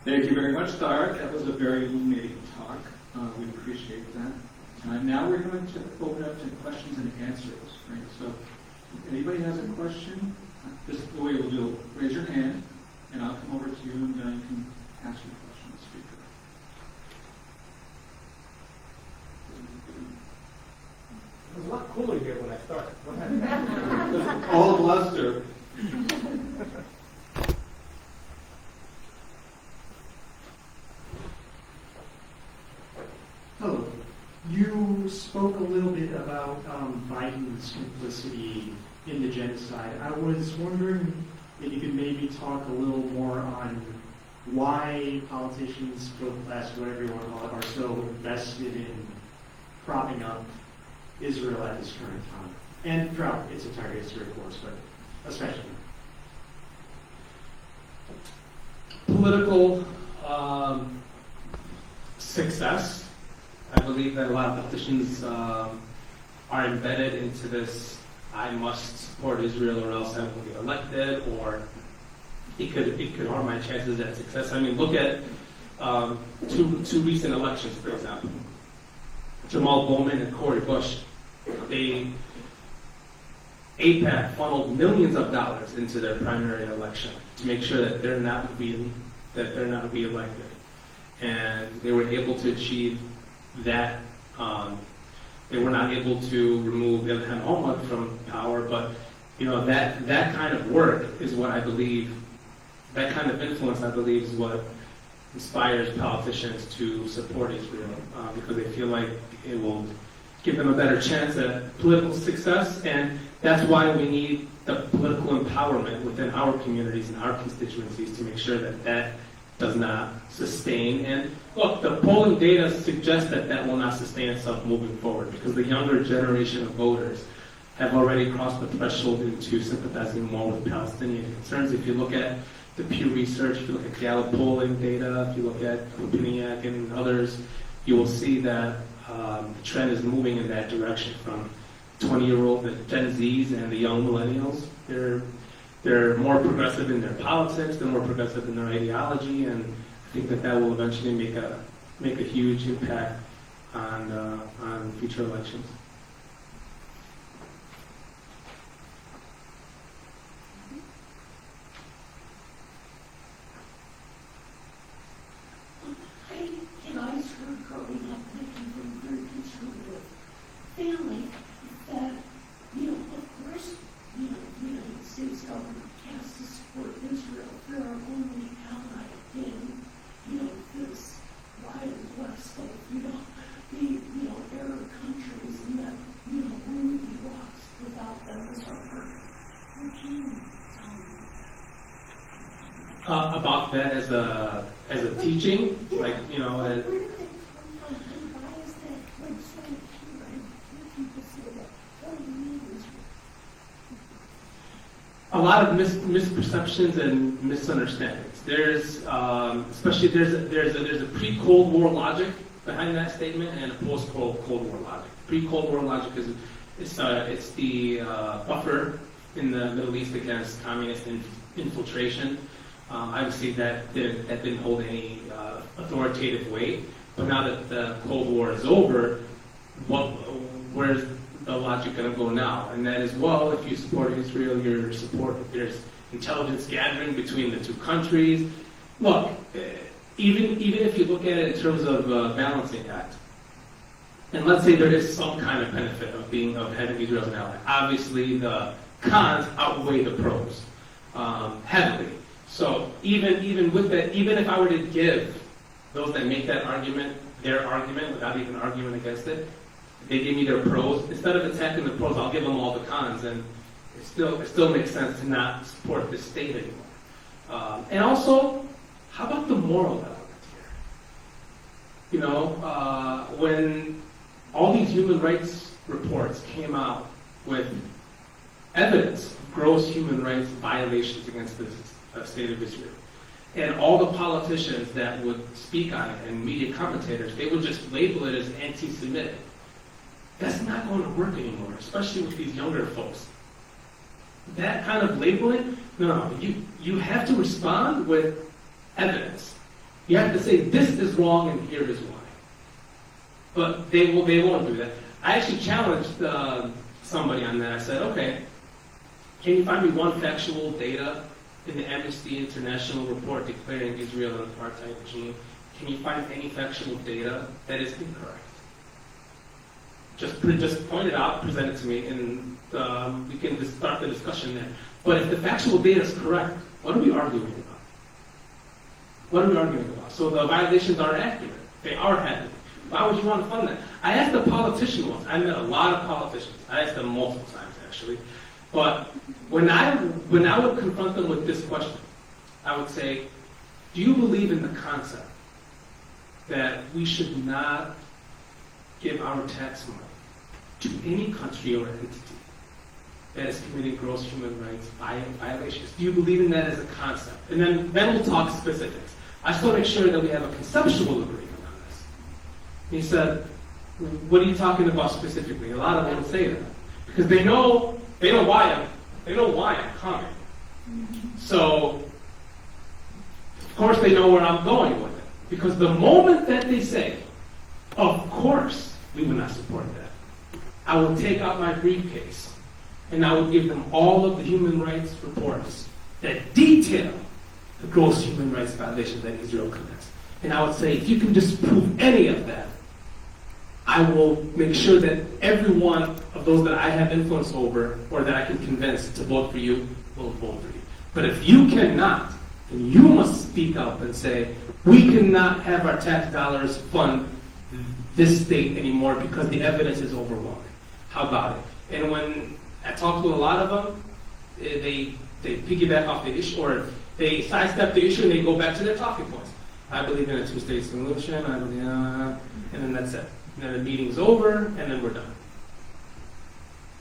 Thank you very much, Tarek. That was a very illuminating talk. We appreciate that. Now we're going to open up to questions and answers. Right? So if anybody has a question, this is the way we'll do it. Raise your hand, and I'll come over to you, and you can ask your question to the speaker. It was a lot cooler here when I started. What happened? All of Leicester. Hello. You spoke a little bit about Biden's complicity in the genocide. I was wondering if you could maybe talk a little more on why politicians, both class, whatever you want to call it, are so invested in propping up Israel at this current time. And throughout its entire history, of course, but especially. Political success. I believe that a lot of politicians are embedded into this, I must support Israel or else I won't get elected, or it could harm my chances at success. I mean, look at two recent elections, for example. Jamal Bowman and Cori Bush. AIPAC funneled millions of dollars into their primary election to make sure that they're not re-elected. And they were able to achieve that. They were not able to remove Ilhan Omar from power, but that kind of work is what I believe, that kind of influence I believe is what inspires politicians to support Israel, because they feel like it will give them a better chance at political success, and that's why we need the political empowerment within our communities and our constituencies to make sure that does not sustain. And look, the polling data suggests that that will not sustain itself moving forward because the younger generation of voters have already crossed the threshold into sympathizing more with Palestinian concerns. If you look at the Pew Research, if you look at Gallup polling data, if you look at Opiniac and others, you will see that the trend is moving in that direction from 20-year-old, the Gen Zs and the young millennials. They're more progressive in their politics, they're more progressive in their ideology, and I think that that will eventually make a huge impact on future elections. I started growing up thinking from a very conservative family that, of course, the United States government has to support Israel. They're our only ally in, this wild west of, the Arab countries, and that, we would be lost without them as our partner. What can you tell me? About that as a teaching, like, Where did they come from, and why is that website here? I hear people say that. What do you mean Israel? a lot of misperceptions and misunderstandings. There's especially there's a pre-Cold War logic behind that statement and a post-Cold War logic. Pre-Cold War logic is it's the buffer in the Middle East against communist infiltration. Obviously, that didn't hold any authoritative weight. But now that the Cold War is over, where's the logic going to go now? And that is, well, if you support Israel, there's intelligence gathering between the two countries. Look, even if you look at it in terms of balancing act, and let's say there is some kind of benefit of having Israel as an ally. Obviously, the cons outweigh the pros heavily. So even with that, even if I were to give those that make that argument their argument without even arguing against it, they give me their pros. Instead of attacking the pros, I'll give them all the cons, and it still makes sense to not support this state anymore. And also, how about the moral element here? When all these human rights reports came out with evidence of gross human rights violations against the state of Israel, and all the politicians that would speak on it and media commentators, they would just label it as anti-Semitic. That's not going to work anymore, especially with these younger folks. That kind of labeling, no, you have to respond with evidence. You have to say, this is wrong and here is why. But they won't do that. I actually challenged somebody on that. I said, okay, can you find me one factual data in the Amnesty International report declaring Israel an apartheid regime? Can you find any factual data that is incorrect? Just point it out, present it to me, and we can just start the discussion there. But if the factual data is correct, what are we arguing about? What are we arguing about? So the violations are accurate. They are happening. Why would you want to fund that? I asked the politician once. I met a lot of politicians. I asked them multiple times, actually. But when I would confront them with this question, I would say, do you believe in the concept that we should not give our tax money to any country or entity that is committing gross human rights violations? Do you believe in that as a concept? And then we'll talk specifics. I just want to make sure that we have a conceptual agreement on this. And he said, what are you talking about specifically? A lot of them would say that. Because they know why I'm coming. So, of course they know where I'm going with it. Because the moment that they say, of course we would not support that, I will take out my briefcase and I will give them all of the human rights reports that detail the gross human rights violations that Israel commits. And I would say, if you can disprove any of that, I will make sure that every one of those that I have influence over or that I can convince to vote for you will vote for you. But if you cannot, then you must speak up and say, we cannot have our tax dollars fund this state anymore because the evidence is overwhelming. How about it? And when I talk to a lot of them, they piggyback off the issue, or They sidestep the issue and they go back to their talking points. I believe in a two-state solution, I believe, and then that's it. And then the meeting's over, and then we're done.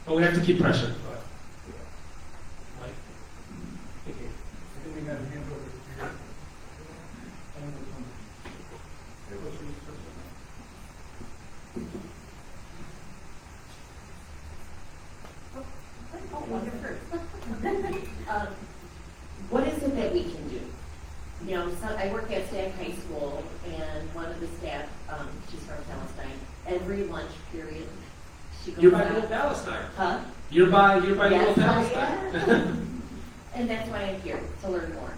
But we have to keep pressure. But, like, thank you. I think we got a hand over here. What is it that we can do? You know, so I work at Stack High School, and one of the staff, she's from Palestine, every lunch period, she goes You're by out. Little Palestine. Huh? You're by Little Yes, I Palestine. am. And that's why I'm here, to learn more.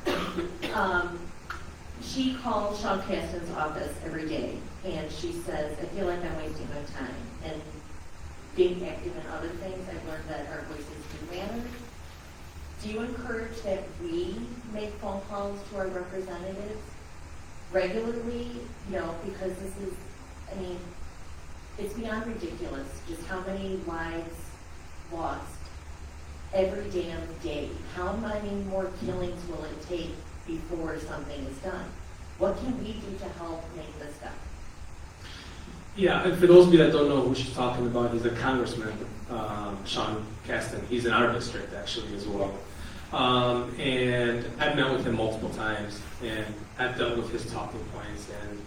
She calls Sean Caston's office every day, and she says, I feel like I'm wasting my time. And being active in other things, I've learned that our voices do matter. Do you encourage that we make phone calls to our representatives regularly? You know, because this is, I mean, it's beyond ridiculous just how many lives lost every damn day. How many more killings will it take before something is done? What can we do to help make this stop? Yeah, and for those of you that don't know who she's talking about, he's a congressman, Sean Caston. He's in our district, actually, as well. And I've met with him multiple times, and I've dealt with his talking points, and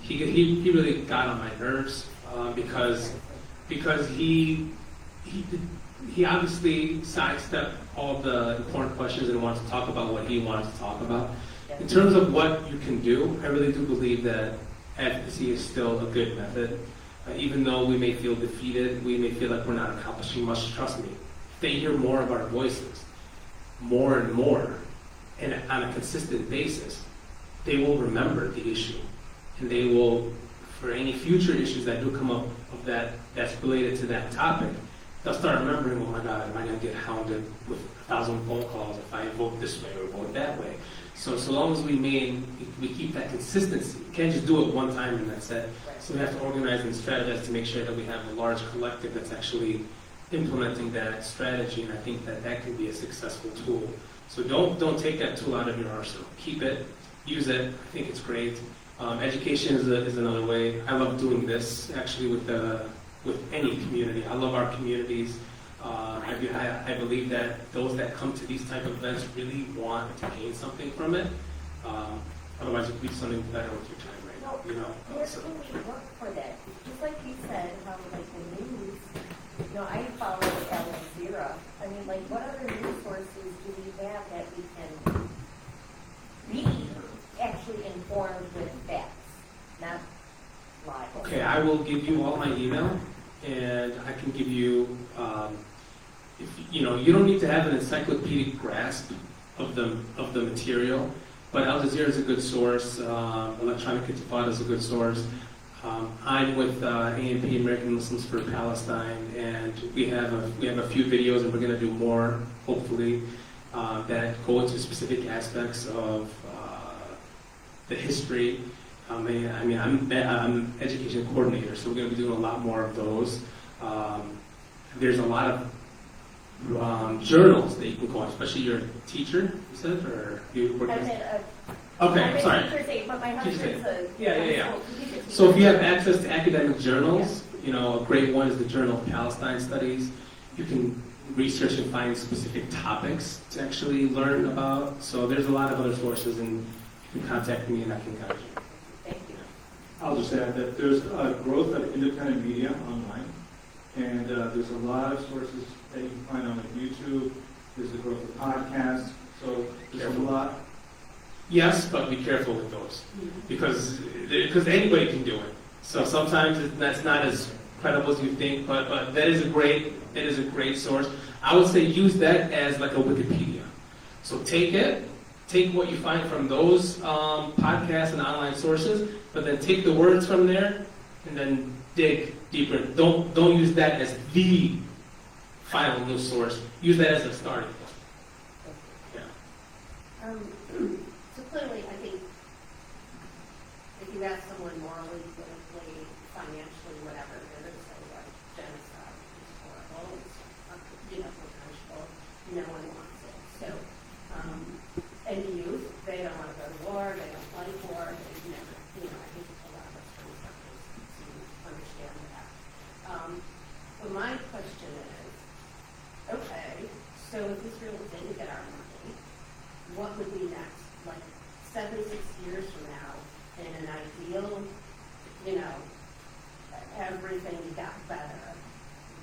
he really got on my nerves because he obviously sidestepped all the important questions and wanted to talk about what he wanted to talk about. In terms of what you can do, I really do believe that advocacy is still a good method. Even though we may feel defeated, we may feel like we're not accomplishing much, trust me, if they hear more of our voices, more and more, and on a consistent basis, they will remember the issue. And they will, for any future issues that do come up of that's related to that topic, they'll start remembering, oh my God, am I going to get hounded with 1,000 phone calls if I vote this way or vote that way? So long as we keep that consistency, we can't just do it one time and that's it. So we have to organize and strategize to make sure that we have a large collective that's actually implementing that strategy, and I think that can be a successful tool. So don't take that tool out of your arsenal. Keep it, use it. I think it's great. Education is another way. I love doing this actually with any community. I love our communities. I believe that those that come to these type of events really want to gain something from it. Otherwise, you'd be something better with your time right now. You know. Where can we look for that? Just like you said, how like the news. You know, I follow Al Jazeera. I mean, like, what other news sources do we have that we can be actually informed with facts, not lies? Okay, I will give you all my email, and I can give you. If you know, you don't need to have an encyclopedic grasp of the material, but Al Jazeera is a good source. Electronic Intifada is a good source. I'm with AMP, American Muslims for Palestine, and we have a few videos, and we're going to do more, hopefully, that go into specific aspects of the history. I'm education coordinator, so we're going to be doing a lot more of those. There's a lot of journals that you can go on, especially your teacher, you said, or you work with? Okay, I'm sorry. Teacher's aide, but my husband's a Yeah. So if you have access to academic journals, you know, a great one is the Journal of Palestine Studies. You can research and find specific topics to actually learn about. So there's a lot of other sources, and you can contact me and I can guide you. Thank you. I'll just add that there's a growth of independent media online, and there's a lot of sources that you can find on YouTube. There's the growth of podcasts, so there's a lot. Yes, but be careful with those because anybody can do it. So sometimes that's not as credible as you think, but that is a great source. I would say use that as like a Wikipedia. So take what you find from those podcasts and online sources, but then take the words from there and then dig deeper. Don't use that as the final news source. Use that as a starting point. Yeah. So clearly, I think if you ask someone morally, politically, financially, whatever, they're going to say, like, genocide is horrible, it's punishable, no one wants it. So, and you, like 7-6 years from now, in an ideal, everything got better,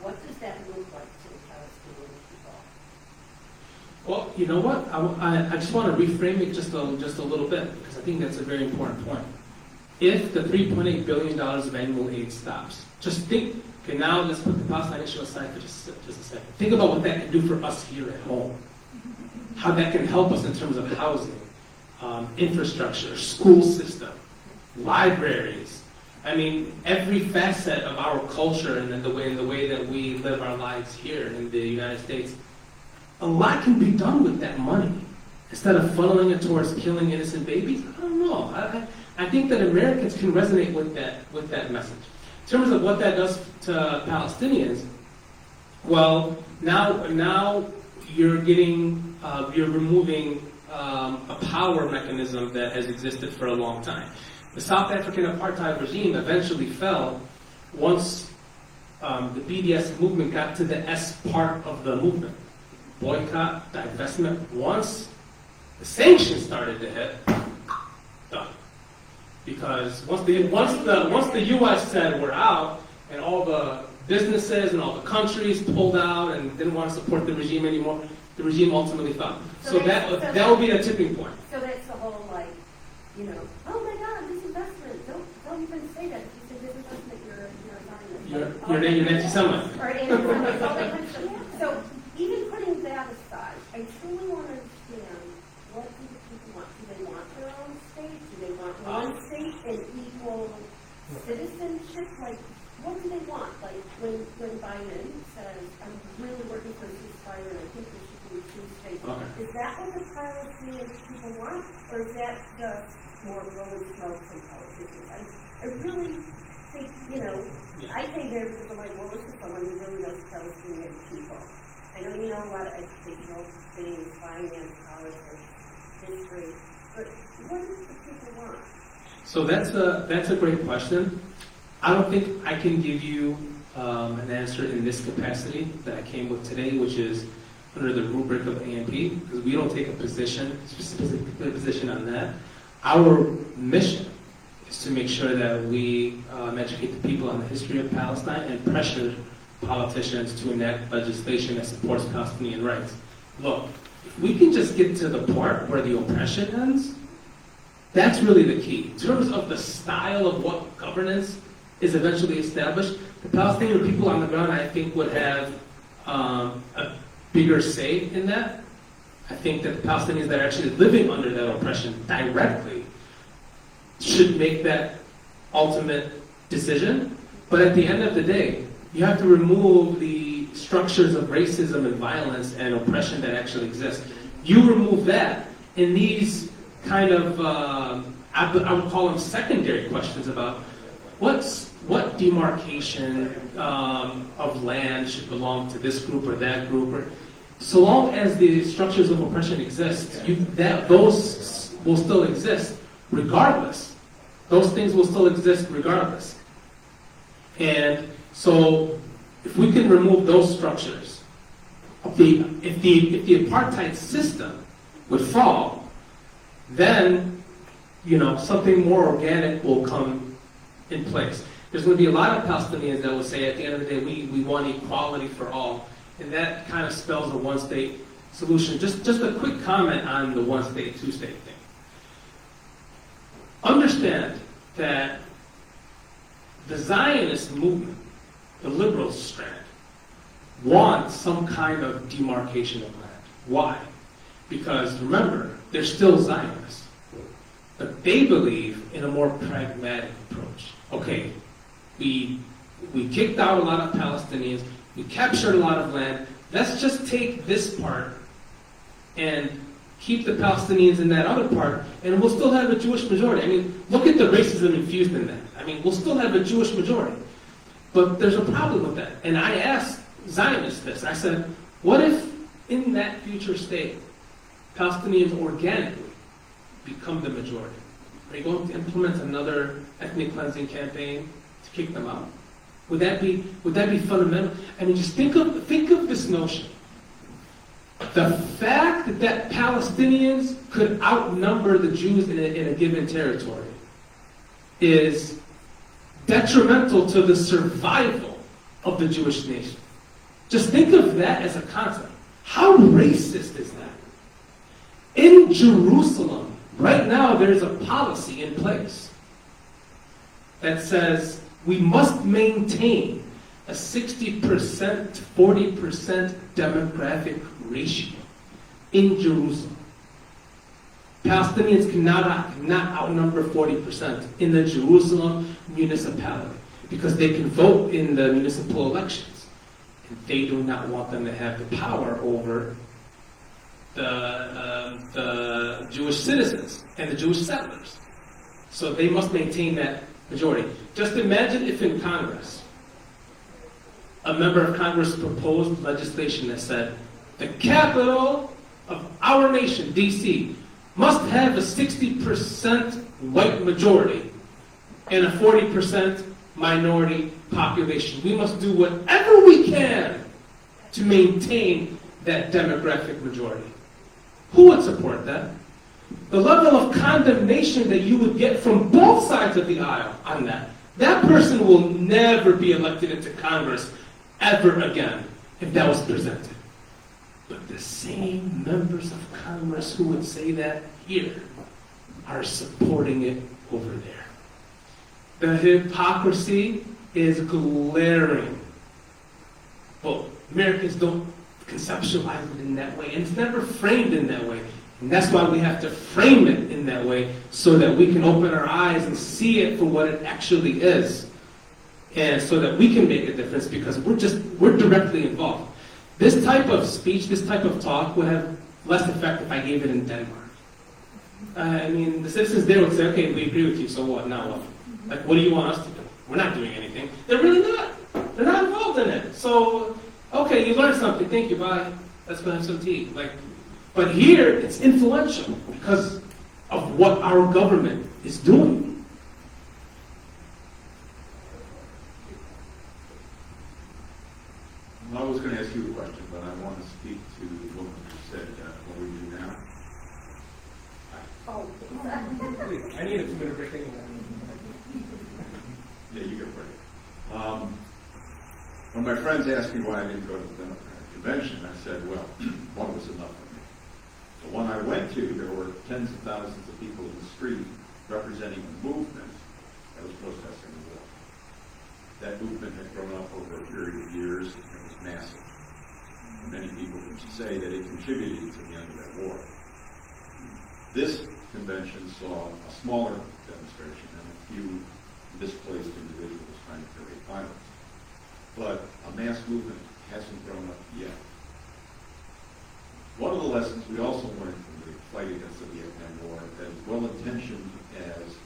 what does that look like to the Palestinian people? Well, you know what? I just want to reframe it just a little bit, because I think that's a very important point. If the $3.8 billion of annual aid stops, just think, okay, now let's put the Palestine issue aside for just a second. Think about what that can do for us here at home. How that can help us in terms of housing, infrastructure, school system, libraries. I mean, every facet of our culture and the way that we live our lives here in the United States, a lot can be done with that money. Instead of funneling it towards killing innocent babies, I don't know. I think that Americans can resonate with that message. In terms of what that does to Palestinians, well, now you're removing a power mechanism that has existed for a long time. The South African apartheid regime eventually fell once the BDS movement got to the S part of the movement. Boycott, divestment. Once the sanctions started to hit, done. Because once the U.S. said we're out, and all the businesses and all the countries pulled out and didn't want to support the regime anymore, the regime ultimately fell. So that would be a tipping point. So that's the whole oh my God, this investment. Don't even say that. You say this investment, you're You're anti-Semite. Or anti-Semite, all that kind of stuff. So even putting that aside, I truly want to understand, what do the people want? Do they want their own state? Do they want one state and equal citizenship? Like, what do they want? Like, when Biden says, I'm really working for a ceasefire and I think there should be 2 states. Okay. Is that what the Palestinian people want? Or is that just more blowing smoke from politicians? I really think, I came here because I'm like, well, this is someone who really knows Palestinian people. I know you know a lot of educational things, finance, politics, history, but what do the people want? So that's a great question. I don't think I can give you an answer in this capacity that I came with today, which is under the rubric of AMP, because we don't take a specific position on that. Our mission is to make sure that we educate the people on the history of Palestine and pressure politicians to enact legislation that supports Palestinian rights. Look, if we can just get to the part where the oppression ends, that's really the key. In terms of the style of what governance is eventually established, the Palestinian people on the ground, I think, would have a bigger say in that. I think that the Palestinians that are actually living under that oppression directly should make that ultimate decision. But at the end of the day, you have to remove the structures of racism and violence and oppression that actually exist. You remove that, and these kind of, I would call them secondary questions about what demarcation of land should belong to this group or that group. Or, so long as the structures of oppression exist, those will still exist regardless. Those things will still exist regardless. And so if we can remove those structures, if the apartheid system would fall, then something more organic will come in place. There's going to be a lot of Palestinians that will say at the end of the day, we want equality for all. And that kind of spells a one-state solution. Just a quick comment on the one-state, two-state thing. Understand that the Zionist movement, the liberal strand, wants some kind of demarcation of land. Why? Because remember, they're still Zionists. But they believe in a more pragmatic approach. Okay, we kicked out a lot of Palestinians, we captured a lot of land, let's just take this part and keep the Palestinians in that other part, and we'll still have a Jewish majority. I mean, look at the racism infused in that. I mean, we'll still have a Jewish majority. But there's a problem with that. And I asked Zionists this. I said, what if in that future state, Palestinians organically become the majority? Are you going to implement another ethnic cleansing campaign to kick them out? Would that be fundamental? I mean, just think of this notion. The fact that Palestinians could outnumber the Jews in a given territory is detrimental to the survival of the Jewish nation. Just think of that as a concept. How racist is that? In Jerusalem, right now, there's a policy in place that says we must maintain a 60% to 40% demographic ratio in Jerusalem. Palestinians cannot outnumber 40% in the Jerusalem municipality because they can vote in the municipal elections. And they do not want them to have the power over the Jewish citizens and the Jewish settlers. So they must maintain that majority. Just imagine if in Congress, a member of Congress proposed legislation that said, the capital of our nation, D.C., must have a 60% white majority and a 40% minority population. We must do whatever we can to maintain that demographic majority. Who would support that? The level of condemnation that you would get from both sides of the aisle on that person will never be elected into Congress ever again if that was presented. But the same members of Congress who would say that here are supporting it over there. The hypocrisy is glaring. Well, Americans don't conceptualize it in that way, and it's never framed in that way. And that's why we have to frame it in that way so that we can open our eyes and see it for what it actually is. And so that we can make a difference because we're directly involved. This type of speech, this type of talk would have less effect if I gave it in Denmark. I mean, the citizens there would say, okay, we agree with you, so what, now what? Like, what do you want us to do? We're not doing anything. They're really not. They're not involved in it. So, okay, you learned something, thank you, bye. Let's go have some tea. But here, it's influential because of what our government is doing. I was going to ask you a question, but I want to speak to the woman who said, what we do now. Oh, I need a 2-minute break anyway. Yeah, you get a break. When my friends asked me why I didn't go to the Democratic convention, I said, well, one was enough for me. The one I went to, there were tens of thousands of people in the street representing a movement that was protesting the war. That movement had grown up over a period of years and it was massive. And many people would say that it contributed to the end of that war. This convention saw a smaller demonstration and a few displaced individuals trying to create violence. But a mass movement hasn't grown up yet. One of the lessons we also learned from the fight against the Vietnam War, as well-intentioned as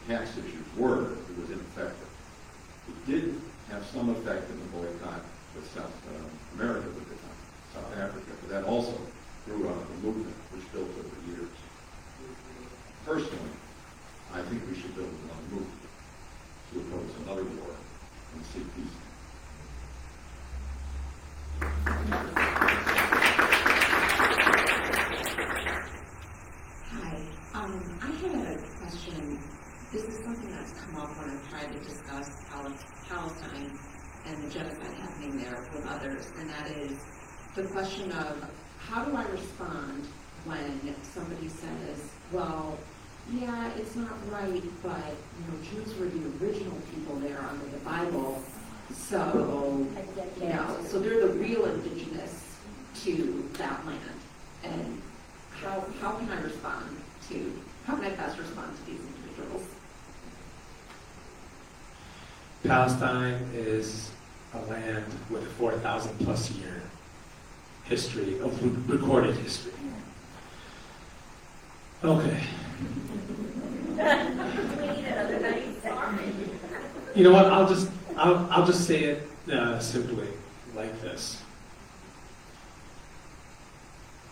tax issues were, it was ineffective. It did have some effect in the boycott with South America at the time, South Africa, but that also grew out of a movement which built over years. Personally, I think we should build another movement to oppose another war and seek peace. Hi. I had a question. This is something that's come up when I've tried to discuss Palestine and the genocide happening there with others, and that is the question of how do I respond when somebody says, well, yeah, it's not right, but Jews were the original people there under the Bible, so so they're the real indigenous to that land. And how can I respond to, how can I best respond to these individuals? Palestine is a land with a 4,000 plus year history, of recorded history. Okay. You know what? I'll just say it simply like this.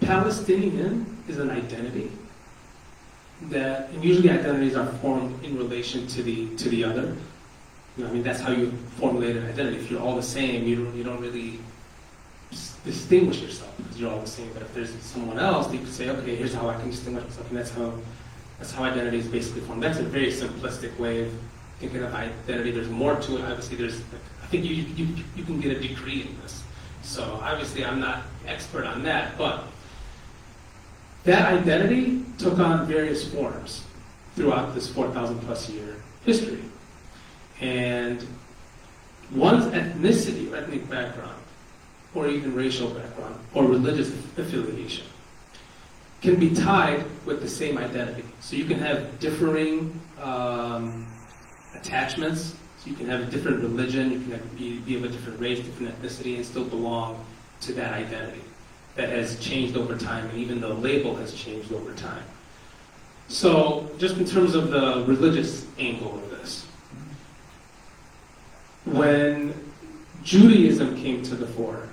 Palestinian is an identity that, and usually identities are formed in relation to the other. That's how you formulate an identity. If you're all the same, you don't really distinguish yourself because you're all the same. But if there's someone else, you could say, okay, here's how I can distinguish myself, and that's how identity is basically formed. That's a very simplistic way of thinking of identity. There's more to it. Obviously, I think you can get a degree in this. So obviously, I'm not expert on that, but that identity took on various forms throughout this 4,000 plus year history. And one's ethnicity or ethnic background, or even racial background, or religious affiliation, can be tied with the same identity. So you can have differing attachments. So you can have a different religion, you can be of a different race, different ethnicity, and still belong to that identity that has changed over time, and even the label has changed over time. So just in terms of the religious angle of this, when Judaism came to the fore,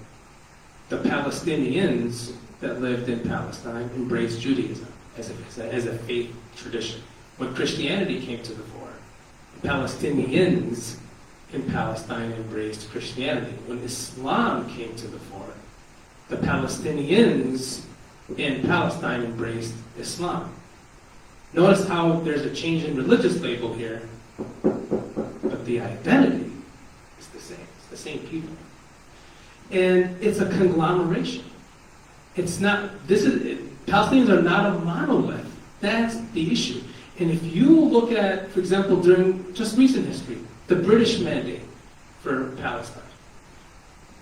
the Palestinians that lived in Palestine embraced Judaism as a faith tradition. When Christianity came to the fore, the Palestinians in Palestine embraced Christianity. When Islam came to the fore, the Palestinians in Palestine embraced Islam. Notice how there's a change in religious label here, but the identity is the same. It's the same people. And it's a conglomeration. It's not, Palestinians are not a monolith. That's the issue. And if you look at, for example, during just recent history, the British mandate for Palestine,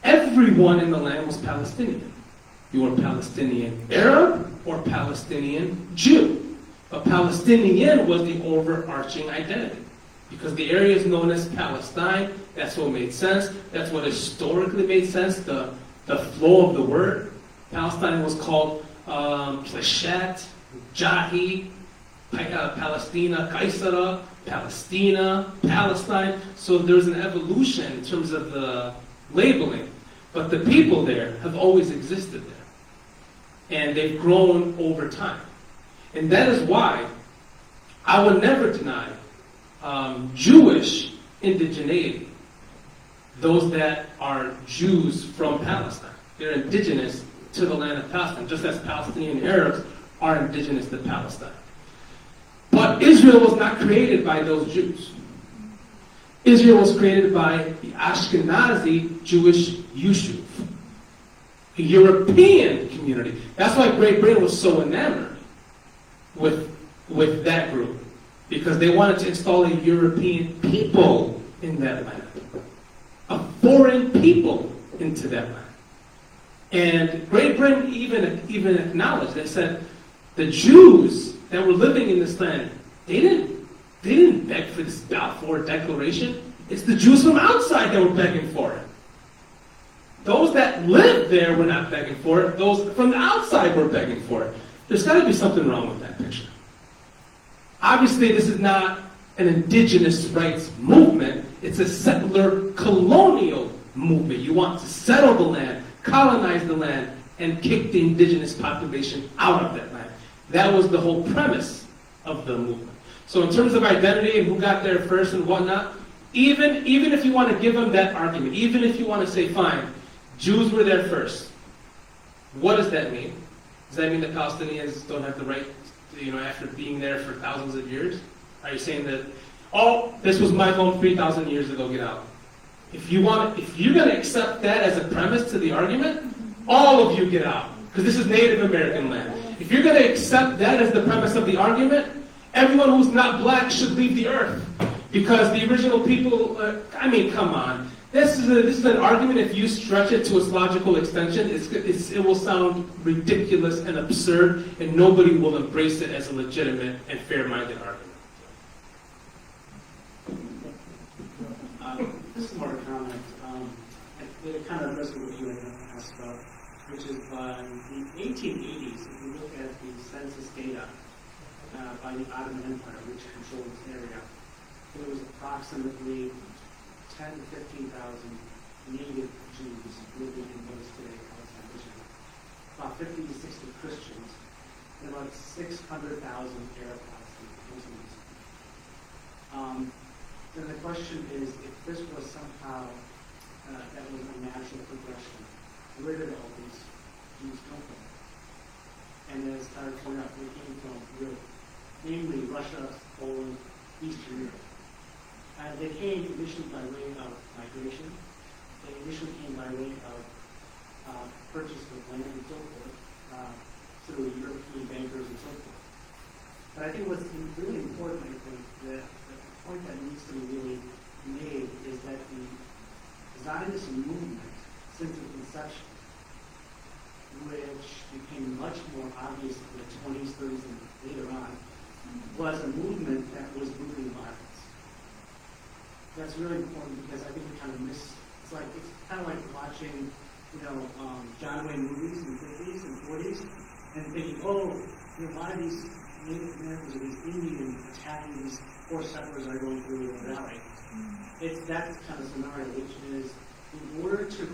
everyone in the land was Palestinian. You were Palestinian Arab or Palestinian Jew. But Palestinian was the overarching identity. Because the area is known as Palestine, that's what made sense. That's what historically made sense, the flow of the word. Palestine was called Plashat, Jahi, Palestina, Kaisara, Palestina, Palestine. So there's an evolution in terms of the labeling. But the people there have always existed there. And they've grown over time. And that is why I would never deny Jewish indigeneity. Those that are Jews from Palestine. They're indigenous to the land of Palestine, just as Palestinian Arabs are indigenous to Palestine. But Israel was not created by those Jews. Israel was created by the Ashkenazi Jewish Yishuv, a European community. That's why Great Britain was so enamored with that group, because they wanted to install a European people in that land, a foreign people into that land. And Great Britain even acknowledged, they said, the Jews that were living in this land, they didn't beg for this Balfour Declaration. It's the Jews from outside that were begging for it. Those that lived there were not begging for it. Those from the outside were begging for it. There's got to be something wrong with that picture. Obviously, this is not an indigenous rights movement. It's a settler colonial movement. You want to settle the land, colonize the land, and kick the indigenous population out of that land. That was the whole premise of the movement. So in terms of identity and who got there first and whatnot, even if you want to give them that argument, even if you want to say, fine, Jews were there first, what does that mean? Does that mean that Palestinians don't have the right, after being there for thousands of years? Are you saying that, oh, this was my home 3,000 years ago, get out? If you're going to accept that as a premise to the argument, all of you get out, because this is Native American land. If you're going to accept that as the premise of the argument, everyone who's not black should leave the earth, because the original people, come on. This is an argument, if you stretch it to its logical extension, it will sound ridiculous and absurd, and nobody will embrace it as a legitimate and fair-minded argument. This is more a comment. It kind of addresses what you had asked about, which is by the 1880s, if you look at the census data by the Ottoman Empire, which controlled this area, there was approximately 10 to 15,000 native Jews living in what is today Palestine, Israel. About 50 to 60 Christians, and about 600,000 Arab Palestinians. Then the question is, if this was somehow that was a natural progression where did all these Jews come from? And as Tarek pointed out, they came from Europe, namely Russia, Poland, Eastern Europe. They came initially by way of migration. They initially came by way of purchase of land and so forth, through European bankers and so forth. But I think what's really important, I think, the point that needs to be really made is that the Zionist movement, since its inception, which became much more obvious in the 20s, 30s, and later on, was a movement that was rooting violence. That's really important because I think we kind of miss. It's kind of like watching, John Wayne movies in the 50s and 40s, and thinking, why are these Native Americans or these Indians attacking these poor settlers that are going through the valley? It's that kind of scenario, which is in order to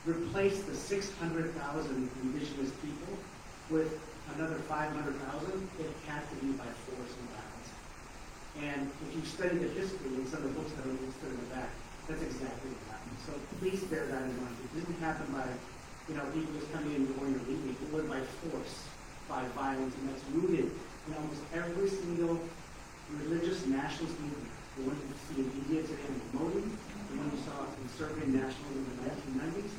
replace the 600,000 indigenous people with another 500,000, it had to be by force and violence. And if you study the history in some of the books that are listed in the back, that's exactly what happened. So please bear that in mind. It didn't happen by, people just coming in and going or leaving. It was by force, by violence, and that's rooted in almost every single religious nationalist movement. The one you see in India today in Modi, the one you saw in Serbian nationalism in the 1990s.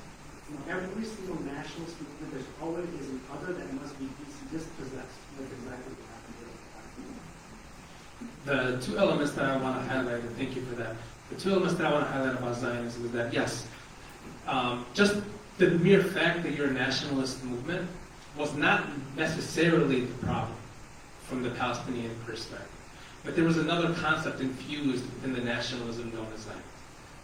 In every single nationalist movement, there's always an other that must be dispossessed. That's exactly what happened here. The two elements that I want to highlight, and thank you for that, the two elements that I want to highlight about Zionism is that, yes, just the mere fact that you're a nationalist movement was not necessarily the problem from the Palestinian perspective. But there was another concept infused in the nationalism known as Zionism.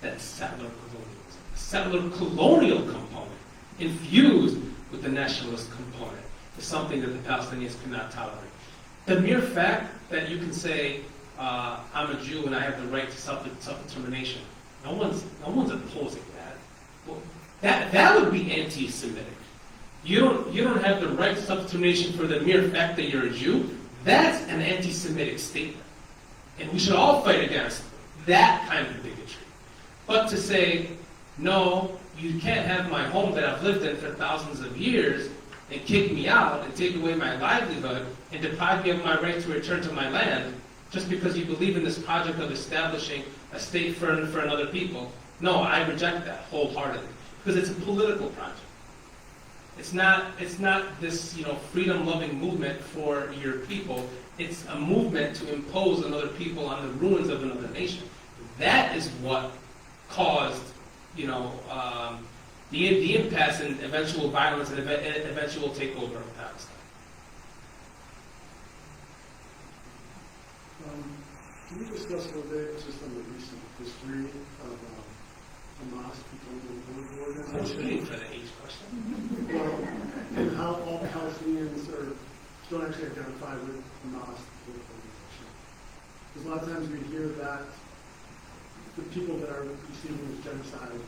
That's settler colonialism. The settler colonial component infused with the nationalist component is something that the Palestinians could not tolerate. The mere fact that you can say, I'm a Jew and I have the right to self-determination, no one's opposing that. Well, that would be anti-Semitic. You don't have the right to self-determination for the mere fact that you're a Jew. That's an anti-Semitic statement. And we should all fight against that kind of bigotry. But to say, no, you can't have my home that I've lived in for thousands of years and kick me out and take away my livelihood and deprive me of my right to return to my land just because you believe in this project of establishing a state for another people. No, I reject that wholeheartedly because it's a political project. It's not this freedom-loving movement for your people. It's a movement to impose on other people on the ruins of another nation. That is what caused the impasse and eventual violence and eventual takeover of Palestine. Can you discuss a little bit just on the recent history of Hamas becoming a political I was organization? waiting for the age question. Well, and how all Palestinians don't actually identify with Hamas, the political organization. Because a lot of times we hear that the people that are receiving this genocide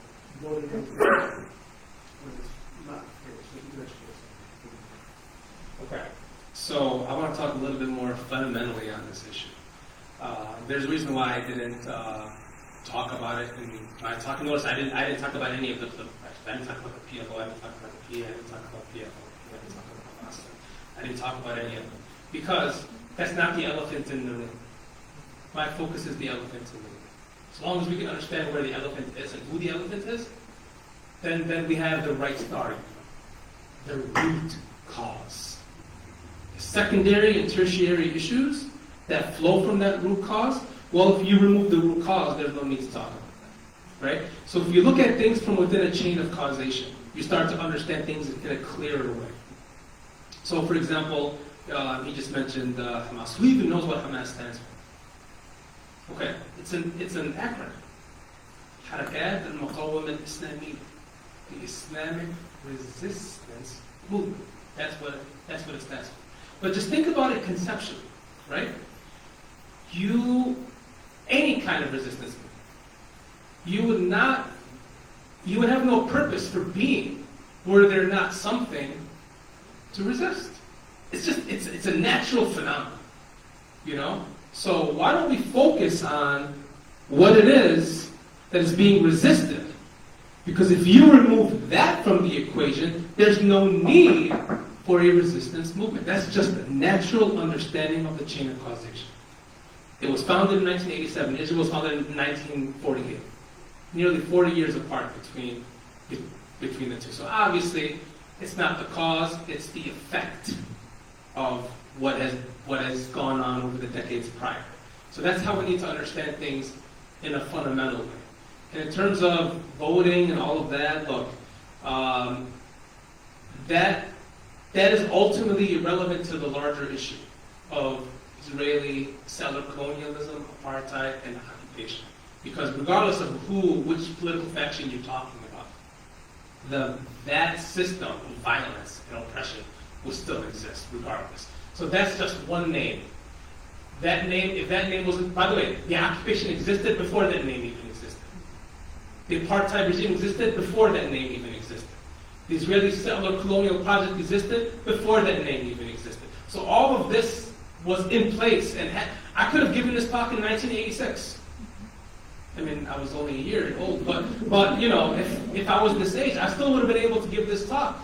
voted against it when it's not the case. So you can actually say Okay. So I want to talk a little bit more fundamentally on this issue. There's a reason why I didn't talk about it. And when I talk, notice I didn't talk about any of the. I didn't talk about the PFO. I didn't talk about the PA. I didn't talk about PFO. I didn't talk about Hamas. I didn't talk about any of them because that's not the elephant in the room. My focus is the elephant in the room. As long as we can understand where the elephant is and who the elephant is, then we have the right starting point. The root cause. The secondary and tertiary issues that flow from that root cause, well, if you remove the root cause, there's no need to talk about that, right? So if you look at things from within a chain of causation, you start to understand things in a clearer way. So, for example, he just mentioned Hamas. Who even knows what Hamas stands for? Okay, it's an acronym. Harakat al-Muqawwamah al-Islamiyya, the Islamic Resistance Movement. That's what it stands for. But just think about it conceptually, right? Any kind of resistance movement, you would have no purpose for being were there not something to resist. It's a natural phenomenon, So why don't we focus on what it is that is being resisted? Because if you remove that from the equation, there's no need for a resistance movement. That's just a natural understanding of the chain of causation. It was founded in 1987. Israel was founded in 1948. Nearly 40 years apart between the two. So obviously, it's not the cause, it's the effect of what has gone on over the decades prior. So that's how we need to understand things in a fundamental way. And in terms of voting and all of that, look, that is ultimately irrelevant to the larger issue of Israeli settler colonialism, apartheid, and occupation. Because regardless of which political faction you're talking about, that system of violence and oppression will still exist regardless. So that's just one name. That name, if that name wasn't, by the way, the occupation existed before that name even existed. The apartheid regime existed before that name even existed. The Israeli settler colonial project existed before that name even existed. So all of this was in place, and I could have given this talk in 1986. I mean, I was only a year old, but you know, if I was this age, I still would have been able to give this talk.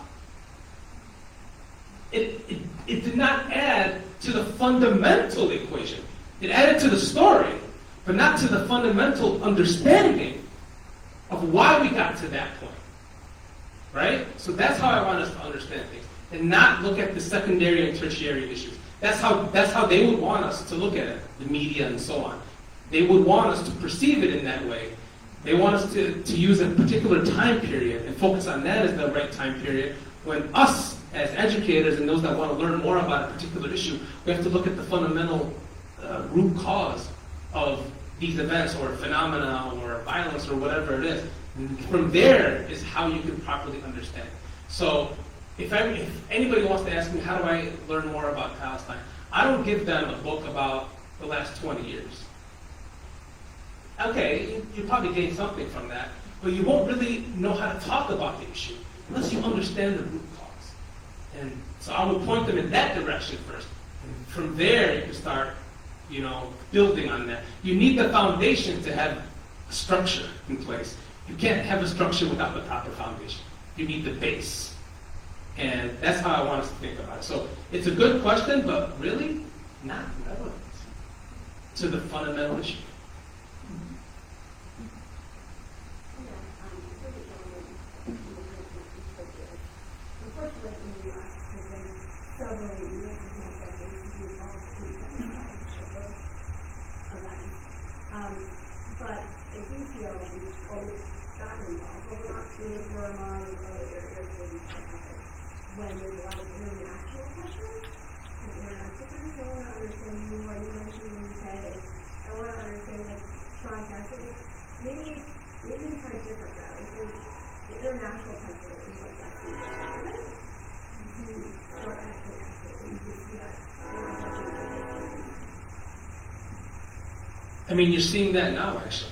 It did not add to the fundamental equation. It added to the story, but not to the fundamental understanding of why we got to that point. Right? So that's how I want us to understand things, and not look at the secondary and tertiary issues. That's how they would want us to look at it, the media and so on. They would want us to perceive it in that way. They want us to use a particular time period and focus on that as the right time period, when us, as educators and those that want to learn more about a particular issue, we have to look at the fundamental root cause of these events or phenomena or violence or whatever it is. And from there is how you can properly understand. So if anybody wants to ask me, how do I learn more about Palestine? I don't give them a book about the last 20 years. Okay, you probably gain something from that, but you won't really know how to talk about the issue unless you understand the root cause. And so I would point them in that direction first. And from there, you can start, building on that. You need the foundation to have a structure in place. You can't have a structure without the proper foundation. You need the base. And that's how I want us to think about it. So it's a good question, but really not relevant to the fundamental issue. But I do feel that we've always gotten involved, but we're not seeing it for Iran or other areas where these things happen. When there's a lot of international pressure, and international pressure, I want to understand what you mentioned when you said it. I want to understand, like, Sean Cassidy, maybe it's kind of different now. The international pressure is like that. You start acting after you see that. I mean, you're seeing that now, actually.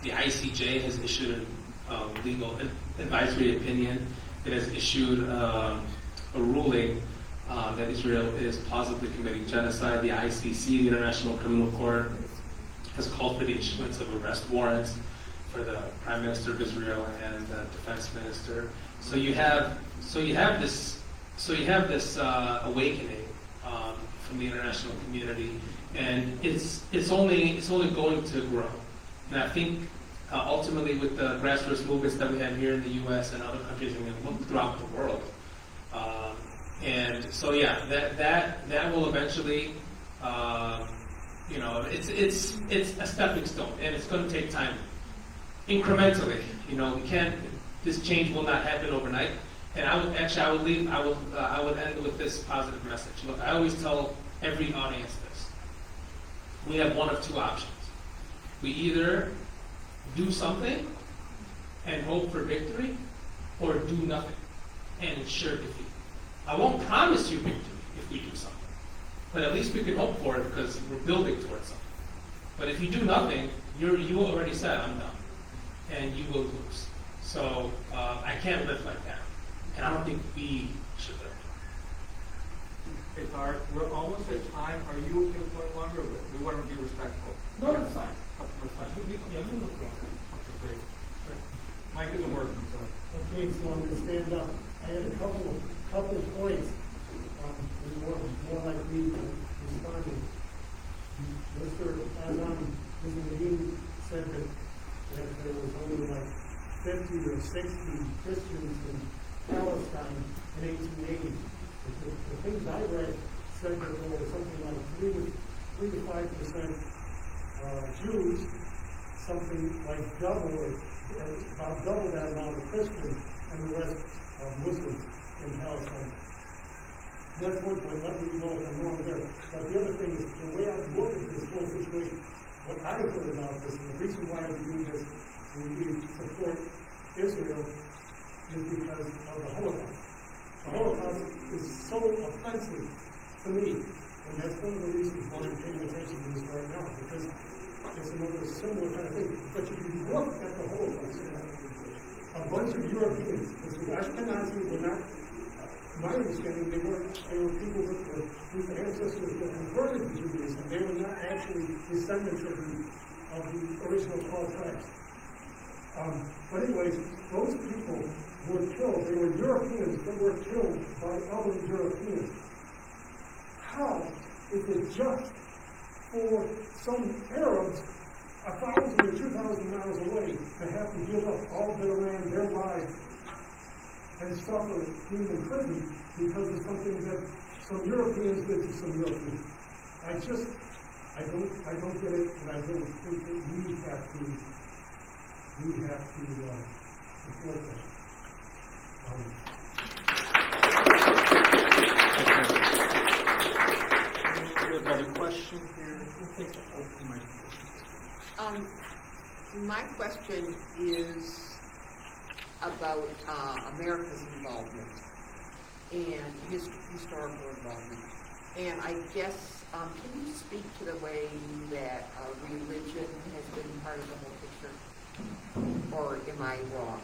The ICJ has issued a legal advisory opinion. It has issued a ruling that Israel is plausibly committing genocide. The ICC, the International Criminal Court, has called for the issuance of arrest warrants for the Prime Minister of Israel and the Defense Minister. So you have this awakening from the international community. And it's only going to grow. And I think ultimately with the grassroots movements that we have here in the U.S. and other countries and throughout the world, and so yeah, that will eventually, it's a stepping stone, and it's going to take time, incrementally. This change will not happen overnight. And I would end with this positive message. Look, I always tell every audience this. We have one of two options. We either do something and hope for victory, or do nothing and ensure defeat. I won't promise you victory if we do something, but at least we can hope for it because we're building towards something. But if you do nothing, you already said, I'm done, and you will lose. So I can't live like that, and I don't think we should live. Hey, Tarek, we're almost at time. Are you okay with going longer? We want to be respectful. No, that's fine. That's fine. Yeah, we look longer. Okay, great. Mike isn't working, so. Okay, so I'm gonna stand up. I had a couple of points, more like me responding. Mr. Levine said that there was only like 50 or 60 Christians in Palestine in 1880. The things I read said that there was something like 3 to 5% Jews, something like about double that amount of Christians, and the rest Muslims in Palestine. That's one point. Let me know if I'm wrong there. But the other thing is the way I look at this whole situation. What I heard about this, and the reason why we do this, we support Israel, is because of the Holocaust. The Holocaust is so offensive to me, and that's one of the reasons why I'm paying attention to this right now, because it's another similar kind of thing. But if you look at the Holocaust, a bunch of Europeans, because the Ashkenazi were not, my understanding, they were people whose ancestors were converted to Judaism. They were not actually descendants of the original 12 tribes. But anyways, those people were killed. They were Europeans that were killed by other Europeans. How is it just for some Arabs 1,000 or 2,000 miles away to have to give up all their land, their lives, and suffer being in prison because of something that some Europeans did to some Europeans? I don't get it, and I don't think that we have to support that. We have another question here. My question is about America's involvement and historical involvement. And I guess, can you speak to the way that religion has been part of the whole picture? Or am I wrong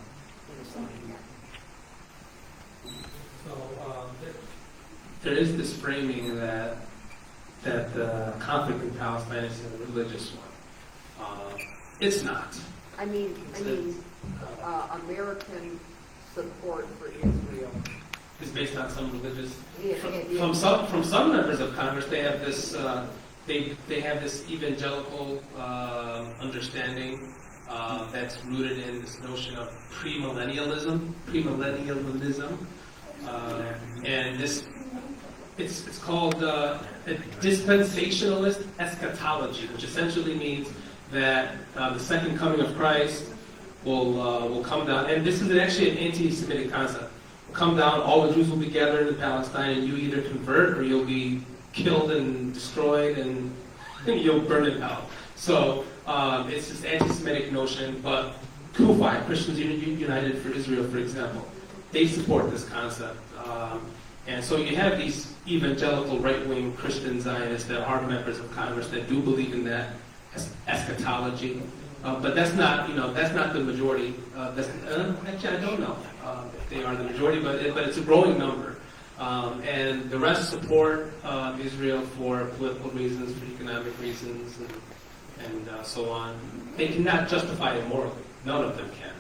in assuming that? So there is this framing that the conflict in Palestine is a religious one. It's not. I mean, American support for Israel It's based on some religious. Yeah, From some members of Congress, they have this they have this evangelical understanding that's rooted in this notion of premillennialism, and this it's called a dispensationalist eschatology, which essentially means that the second coming of Christ will come down, and this is actually an anti-Semitic concept. Come down, all the Jews will be gathered in Palestine, and you either convert or you'll be killed and destroyed, and you'll burn in hell. So it's this anti-Semitic notion, but Kufi, Christians United for Israel, for example, they support this concept. And so you have these evangelical right-wing Christian Zionists that are members of Congress that do believe in that eschatology. But that's not the majority. Actually, I don't know if they are the majority, but it's a growing number. And the rest support Israel for political reasons, for economic reasons, and so on. They cannot justify it morally. None of them can.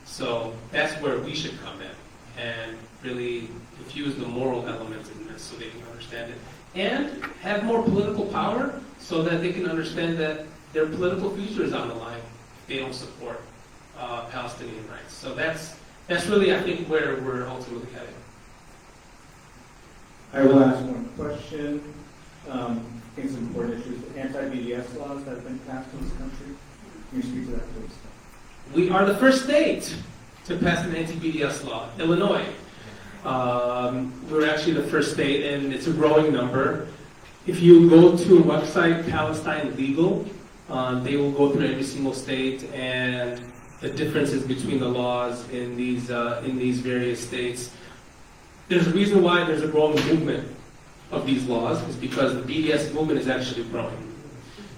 So that's where we should come in and really infuse the moral elements in this so they can understand it. And have more political power so that they can understand that their political future is on the line if they don't support Palestinian rights. So that's really, I think, where we're ultimately heading. I will ask one question. I think some important issues. Anti-BDS laws that have been passed in this country. Can you speak to that, please? We are the first state to pass an anti-BDS law, Illinois. We're actually the first state, and it's a growing number. If you go to a website, Palestine Legal, they will go through every single state and the differences between the laws in these various states. There's a reason why there's a growing movement of these laws, is because the BDS movement is actually growing.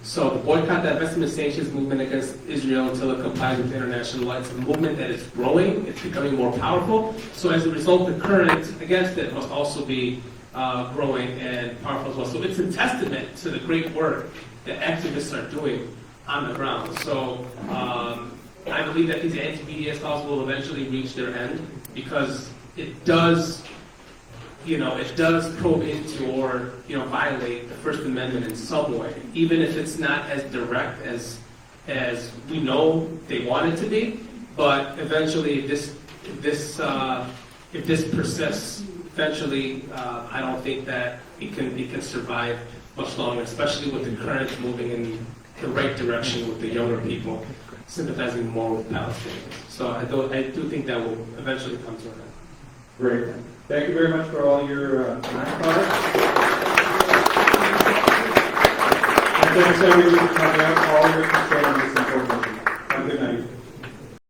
So the boycott, divestment, sanctions movement against Israel until it complies with international law, it's a movement that is growing, it's becoming more powerful. So as a result, the current against it must also be growing and powerful as well. So it's a testament to the great work that activists are doing on the ground. So I believe that these anti-BDS laws will eventually reach their end because it does, it does probe into or, violate the First Amendment in some way, even if it's not as direct as we know they want it to be. But eventually, if this persists, eventually, I don't think that it can survive much longer, especially with the currents moving in the right direction with the younger people sympathizing more with Palestinians. So I do think that will eventually come to an end. Great. Thank you very much for all your time, Father. And thanks everyone for coming out, all your concerns.